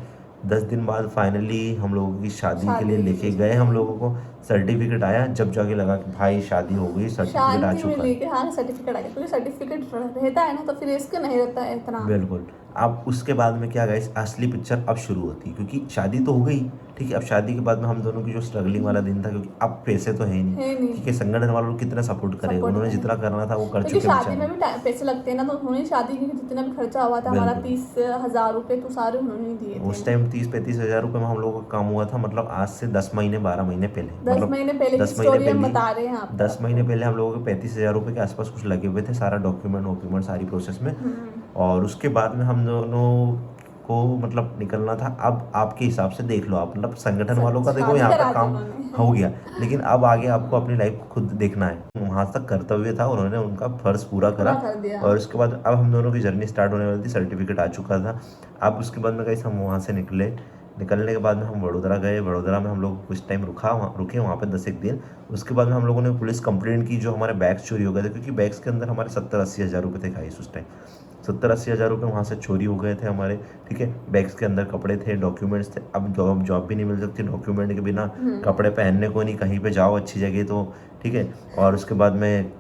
Speaker 1: 10 दिन बाद फाइनली हम लोगों की शादी के लिए लेके गए, हम लोगों को सर्टिफिकेट आया, जब जाके लगा कि भाई शादी हो गई, सर्टिफिकेट आ चुका है।
Speaker 2: हाँ, सर्टिफिकेट आ गया, क्योंकि सर्टिफिकेट रहता है ना तो फिर इसका नहीं रहता है इतना।
Speaker 1: बिल्कुल। अब उसके बाद में क्या गाइस, असली पिक्चर अब शुरू होती है, क्योंकि शादी तो हो गई, ठीक है। अब शादी के बाद में हम दोनों की जो स्ट्रगलिंग वाला दिन था, क्योंकि अब पैसे तो है ही नहीं,
Speaker 2: है नहीं
Speaker 1: ठीक है। संगठन वालों को कितना सपोर्ट करे,
Speaker 2: सपोर्ट
Speaker 1: उन्होंने
Speaker 2: करें,
Speaker 1: जितना करना था वो कर
Speaker 2: क्योंकि
Speaker 1: चुके
Speaker 2: शादी में
Speaker 1: बेचारे।
Speaker 2: भी पैसे लगते हैं ना, तो उन्होंने शादी के जितना भी खर्चा हुआ था हमारा
Speaker 1: बिल्कुल।
Speaker 2: 30,000 रुपये तो सारे उन्होंने ही दिए
Speaker 1: उस
Speaker 2: थे।
Speaker 1: टाइम 30-35 हज़ार रुपये में हम लोगों का काम हुआ था, मतलब आज से 10 महीने 12 महीने पहले,
Speaker 2: 10
Speaker 1: मतलब
Speaker 2: महीने पहले की
Speaker 1: 10 महीने
Speaker 2: स्टोरी हम
Speaker 1: पहले,
Speaker 2: बता रहे हैं आपको।
Speaker 1: 10 महीने पहले हम लोगों के 35,000 रुपये के आसपास कुछ लगे हुए थे, सारा डॉक्यूमेंट सारी प्रोसेस में। और उसके बाद में हम दोनों को मतलब निकलना था। अब आपके हिसाब से देख लो आप, मतलब संगठन वालों का देखो
Speaker 2: शादी
Speaker 1: यहाँ
Speaker 2: करा
Speaker 1: तक
Speaker 2: दी
Speaker 1: काम
Speaker 2: उन्होंने।
Speaker 1: हो गया, लेकिन अब आगे आपको अपनी लाइफ को खुद देखना है। वहाँ तक कर्तव्य था, उन्होंने उनका फर्ज पूरा करा।
Speaker 2: कर दिया।
Speaker 1: और उसके बाद अब हम दोनों की जर्नी स्टार्ट होने वाली थी, सर्टिफिकेट आ चुका था। अब उसके बाद में गाइस हम वहाँ से निकलने के बाद में हम वडोदरा गए। वडोदरा में हम लोग कुछ टाइम रुके वहाँ पे 10 एक दिन। उसके बाद में हम लोगों ने पुलिस कंप्लेंट की, जो हमारे बैग्स चोरी हो गए थे, क्योंकि बैग्स के अंदर हमारे 70-80 हज़ार रुपये थे गाइस। उस टाइम 70-80 हज़ार रुपये वहाँ से चोरी हो गए थे हमारे, ठीक है। बैग्स के अंदर कपड़े थे, डॉक्यूमेंट्स थे। अब जॉब भी नहीं मिल सकती डॉक्यूमेंट के बिना, कपड़े पहनने को नहीं, कहीं पे जाओ अच्छी जगह तो, ठीक है। और उसके बाद में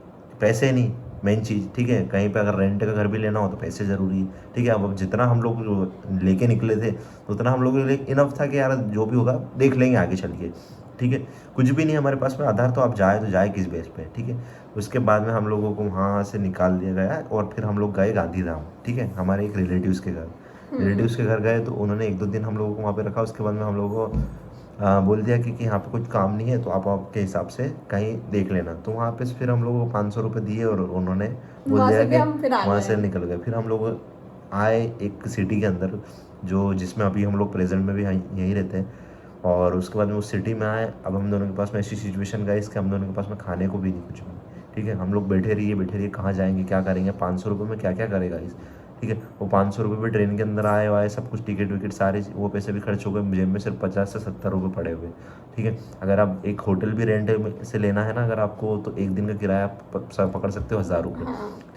Speaker 1: पैसे नहीं, मेन चीज़, ठीक है। कहीं पे अगर रेंट का घर भी लेना हो तो पैसे ज़रूरी है, ठीक है। अब जितना हम लोग लेके निकले थे उतना हम लोगों के लिए इनफ था कि यार जो भी होगा देख लेंगे आगे चल के, ठीक है। कुछ भी नहीं हमारे पास में आधार, तो आप जाए किस बेस पे, ठीक है। उसके बाद में हम लोगों को वहाँ से निकाल दिया गया और फिर हम लोग गए गांधीधाम, ठीक है, हमारे एक रिलेटिव्स के घर। रिलेटिव्स के घर गए तो उन्होंने 1-2 दिन हम लोगों को वहाँ पे रखा। उसके बाद में हम लोगों को बोल दिया कि यहाँ पे कुछ काम नहीं है, तो आप आपके हिसाब से कहीं देख लेना। तो वहाँ पे फिर हम लोगों को 500 रुपये दिए और उन्होंने बोल
Speaker 2: वहाँ
Speaker 1: दिया
Speaker 2: से भी हम फिर
Speaker 1: कि
Speaker 2: आ
Speaker 1: वहाँ
Speaker 2: गए।
Speaker 1: से निकल गए। फिर हम लोग आए एक सिटी के अंदर, जो जिसमें अभी हम लोग प्रेजेंट में भी यहीं रहते हैं। और उसके बाद में उस सिटी में आए। अब हम दोनों के पास में ऐसी सिचुएशन गई इसके, हम दोनों के पास में खाने को भी नहीं, कुछ भी, ठीक है। हम लोग बैठे रहिए, कहाँ जाएंगे, क्या करेंगे, 500 रुपये में क्या क्या करेगा इस, ठीक है। वो 500 रुपये भी ट्रेन के अंदर आए वाए सब कुछ, टिकट विकेट सारे वो पैसे भी खर्च हो गए। जेब में सिर्फ 50 से 70 रुपये पड़े हुए, ठीक है। अगर आप एक होटल भी रेंट से लेना है ना अगर आपको, तो एक दिन का किराया पकड़ सकते हो 1000 रुपये,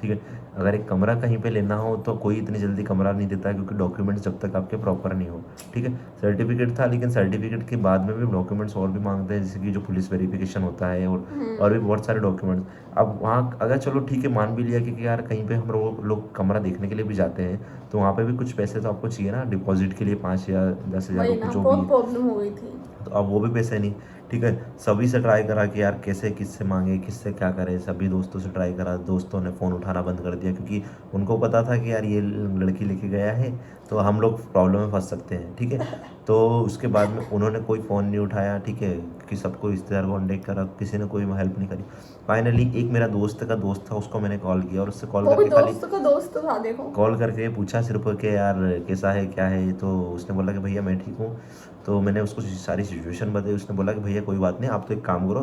Speaker 1: ठीक है। अगर एक कमरा कहीं पे लेना हो तो कोई इतनी जल्दी कमरा नहीं देता है, क्योंकि डॉक्यूमेंट्स जब तक आपके प्रॉपर नहीं हो, ठीक है। सर्टिफिकेट था, लेकिन सर्टिफिकेट के बाद में भी डॉक्यूमेंट्स और भी मांगते हैं, जैसे कि जो पुलिस वेरिफिकेशन होता है और भी बहुत सारे डॉक्यूमेंट्स। अब वहाँ अगर चलो ठीक है मान भी लिया कि यार कहीं पे हम लोग कमरा देखने के लिए भी जाते हैं, तो वहाँ पे भी कुछ पैसे तो आपको चाहिए ना डिपॉजिट के लिए, 5 या 10 हज़ार रुपये जो भी,
Speaker 2: प्रॉब्लम हो गई थी।
Speaker 1: तो अब वो भी पैसे नहीं, ठीक है। सभी से ट्राई करा कि यार कैसे किससे मांगे, किससे क्या करें, सभी दोस्तों से ट्राई करा। दोस्तों ने फ़ोन उठाना बंद कर दिया, क्योंकि उनको पता था कि यार ये लड़की लेके गया है तो हम लोग प्रॉब्लम में फंस सकते हैं, ठीक है। तो उसके बाद में उन्होंने कोई फ़ोन नहीं उठाया, ठीक है, कि सबको रिश्तेदार कॉन्टेक्ट करा, किसी ने कोई हेल्प नहीं करी। फाइनली एक मेरा दोस्त था, उसको मैंने कॉल किया और उससे कॉल करके खाली
Speaker 2: दोस्त का दोस्त था, देखो
Speaker 1: कॉल करके पूछा सिर्फ कि यार कैसा है क्या है। तो उसने बोला कि भैया मैं ठीक हूँ। तो मैंने उसको सारी सिचुएशन बताई। उसने बोला कि भैया कोई बात नहीं, आप तो एक काम करो,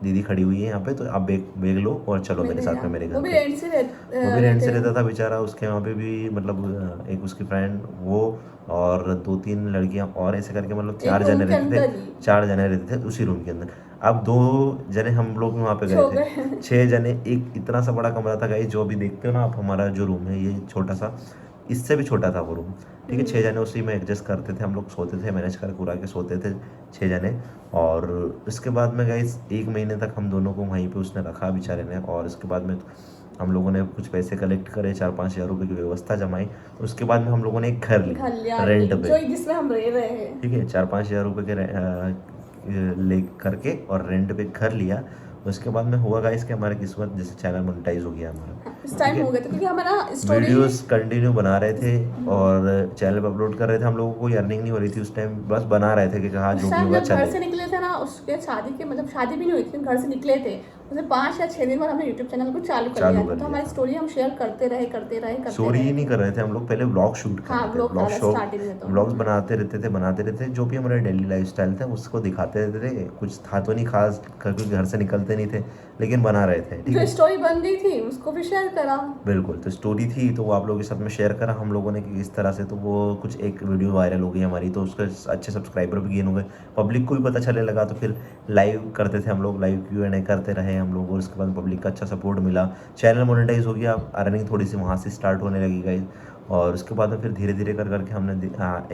Speaker 1: दीदी खड़ी हुई है यहाँ पे, तो आप बैग लो और चलो मेरे साथ में मेरे घर
Speaker 2: वो भी
Speaker 1: पे।
Speaker 2: रेंट से
Speaker 1: वो भी रेंट से रहता था बेचारा। उसके वहाँ पे भी मतलब एक उसकी फ्रेंड, वो और 2-3 लड़कियाँ और, ऐसे करके मतलब 4 जने रहते थे, 4 जने रहते थे उसी रूम के अंदर। अब 2 जने हम लोग वहाँ पे गए थे, 6 जने। एक इतना सा बड़ा कमरा था गाइस, जो अभी देखते हो ना आप, हमारा जो रूम है ये छोटा सा, इससे भी छोटा था वो रूम, ठीक है। 6 जने उसी में एडजस्ट करते थे, हम लोग सोते थे, मैनेज कर पूरा के सोते थे 6 जने। और उसके बाद में गाइस 1 महीने तक हम दोनों को वहीं पे उसने रखा बेचारे ने। और उसके बाद में हम लोगों ने कुछ पैसे कलेक्ट करे, 4-5 हज़ार रुपये की व्यवस्था जमाई। उसके बाद में हम लोगों ने एक घर लिया रेंट पे,
Speaker 2: जिसमें हम रह रहे हैं,
Speaker 1: ठीक है। 4-5 हज़ार रुपये के ले करके और रेंट पे घर लिया। उसके बाद में हुआ गाइस कि हमारी किस्मत, जैसे चैनल मोनेटाइज हो गया हमारा,
Speaker 2: इस टाइम हो गया था, क्योंकि हमारा
Speaker 1: वीडियोस कंटिन्यू बना रहे थे और चैनल पे अपलोड कर रहे थे। हम लोगों को कोई अर्निंग नहीं हो रही थी उस टाइम, बस बना रहे थे कि हाँ जो भी होगा
Speaker 2: जब घर से
Speaker 1: चले।
Speaker 2: निकले थे ना, उसके शादी के मतलब शादी भी नहीं हुई थी, घर से निकले थे, उसने 5 या 6 दिन बाद हमने यूट्यूब चैनल को चालू कर लिया। तो हमारी स्टोरी हम शेयर करते रहे
Speaker 1: स्टोरी ही नहीं कर रहे थे हम लोग, पहले व्लॉग शूट कर रहे थे, व्लॉग्स बनाते रहते थे। जो भी हमारा डेली लाइफस्टाइल था उसको दिखाते रहते थे। कुछ था तो नहीं खास, क्योंकि घर से निकलते नहीं थे, लेकिन बना रहे थे, ठीक है।
Speaker 2: स्टोरी बन गई थी उसको भी शेयर करा,
Speaker 1: बिल्कुल। तो स्टोरी थी तो वो आप लोगों के साथ में शेयर करा हम लोगों ने कि इस तरह से, तो वो कुछ एक वीडियो वायरल हो गई हमारी, तो उसके अच्छे सब्सक्राइबर भी गेन हो गए, पब्लिक को भी पता चलने लगा। तो फिर लाइव करते थे हम लोग, लाइव Q&A करते रहे हम लोग, और उसके बाद पब्लिक का अच्छा सपोर्ट मिला, चैनल मोनेटाइज हो गया, अर्निंग थोड़ी सी वहाँ से स्टार्ट होने लगी गाइस। और उसके बाद में फिर धीरे धीरे कर करके हमने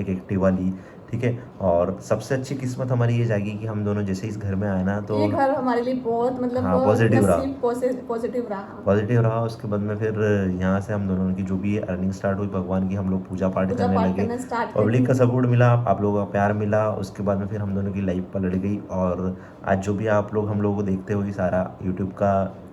Speaker 1: एक एक्टिवा ली, ठीक है। और सबसे अच्छी किस्मत हमारी ये जागी कि हम दोनों जैसे इस घर में आए ना तो
Speaker 2: ये घर हमारे लिए बहुत मतलब
Speaker 1: हाँ, पॉजिटिव रहा।
Speaker 2: पॉजिटिव रहा।
Speaker 1: पॉजिटिव रहा। उसके बाद में फिर यहाँ से हम दोनों की जो भी अर्निंग स्टार्ट हुई भगवान की, हम लोग पूजा पाठ करने लगे,
Speaker 2: स्टार्ट
Speaker 1: पब्लिक का सपोर्ट मिला, आप लोगों का प्यार मिला। उसके बाद में फिर हम दोनों की लाइफ पलट गई और आज जो भी आप लोग हम लोगों को देखते हो ये सारा यूट्यूब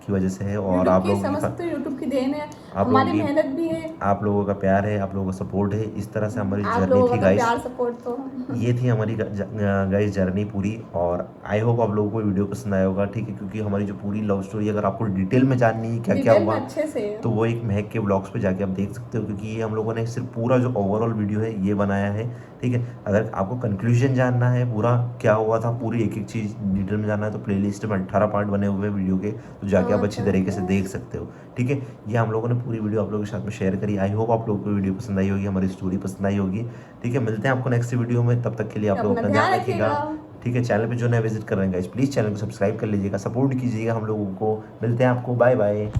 Speaker 1: की वजह से है। और आप लोग
Speaker 2: समझ सकते हो यूट्यूब की देन है,
Speaker 1: आप
Speaker 2: हमारी
Speaker 1: लोगों की
Speaker 2: मेहनत भी है,
Speaker 1: आप लोगों का प्यार है, आप लोगों का सपोर्ट है। इस तरह से हमारी
Speaker 2: आप
Speaker 1: जर्नी
Speaker 2: लोगों
Speaker 1: थी
Speaker 2: का
Speaker 1: गाइस,
Speaker 2: प्यार सपोर्ट तो
Speaker 1: ये थी हमारी गाइस जर्नी पूरी। और आई होप आप लोगों को वीडियो पसंद आया होगा, ठीक है, क्योंकि हमारी जो पूरी लव स्टोरी अगर आपको डिटेल में जाननी है क्या क्या
Speaker 2: डिटेल में
Speaker 1: हुआ
Speaker 2: अच्छे से
Speaker 1: तो वो एक महक के ब्लॉग्स पे जाके आप देख सकते हो, क्योंकि ये हम लोगों ने सिर्फ पूरा जो ओवरऑल वीडियो है ये बनाया है, ठीक है। अगर आपको कंक्लूजन जानना है पूरा क्या हुआ था, पूरी एक एक चीज़ डिटेल में जानना है तो प्लेलिस्ट में 18 पार्ट बने हुए हैं वीडियो के, तो जाके आप अच्छी तरीके से देख सकते हो, ठीक है। ये हम लोगों ने पूरी वीडियो आप लोगों के साथ में शेयर करी। आई होप आप लोगों को वीडियो पसंद आई होगी, हमारी स्टोरी पसंद आई होगी, ठीक है। मिलते हैं आपको नेक्स्ट वीडियो में, तब तक के लिए आप लोग अपना ध्यान रखिएगा, ठीक है। चैनल पे जो नया विजिट कर रहे हैं गाइस प्लीज़ चैनल को सब्सक्राइब कर लीजिएगा, सपोर्ट कीजिएगा हम लोगों को। मिलते हैं आपको, बाय बाय।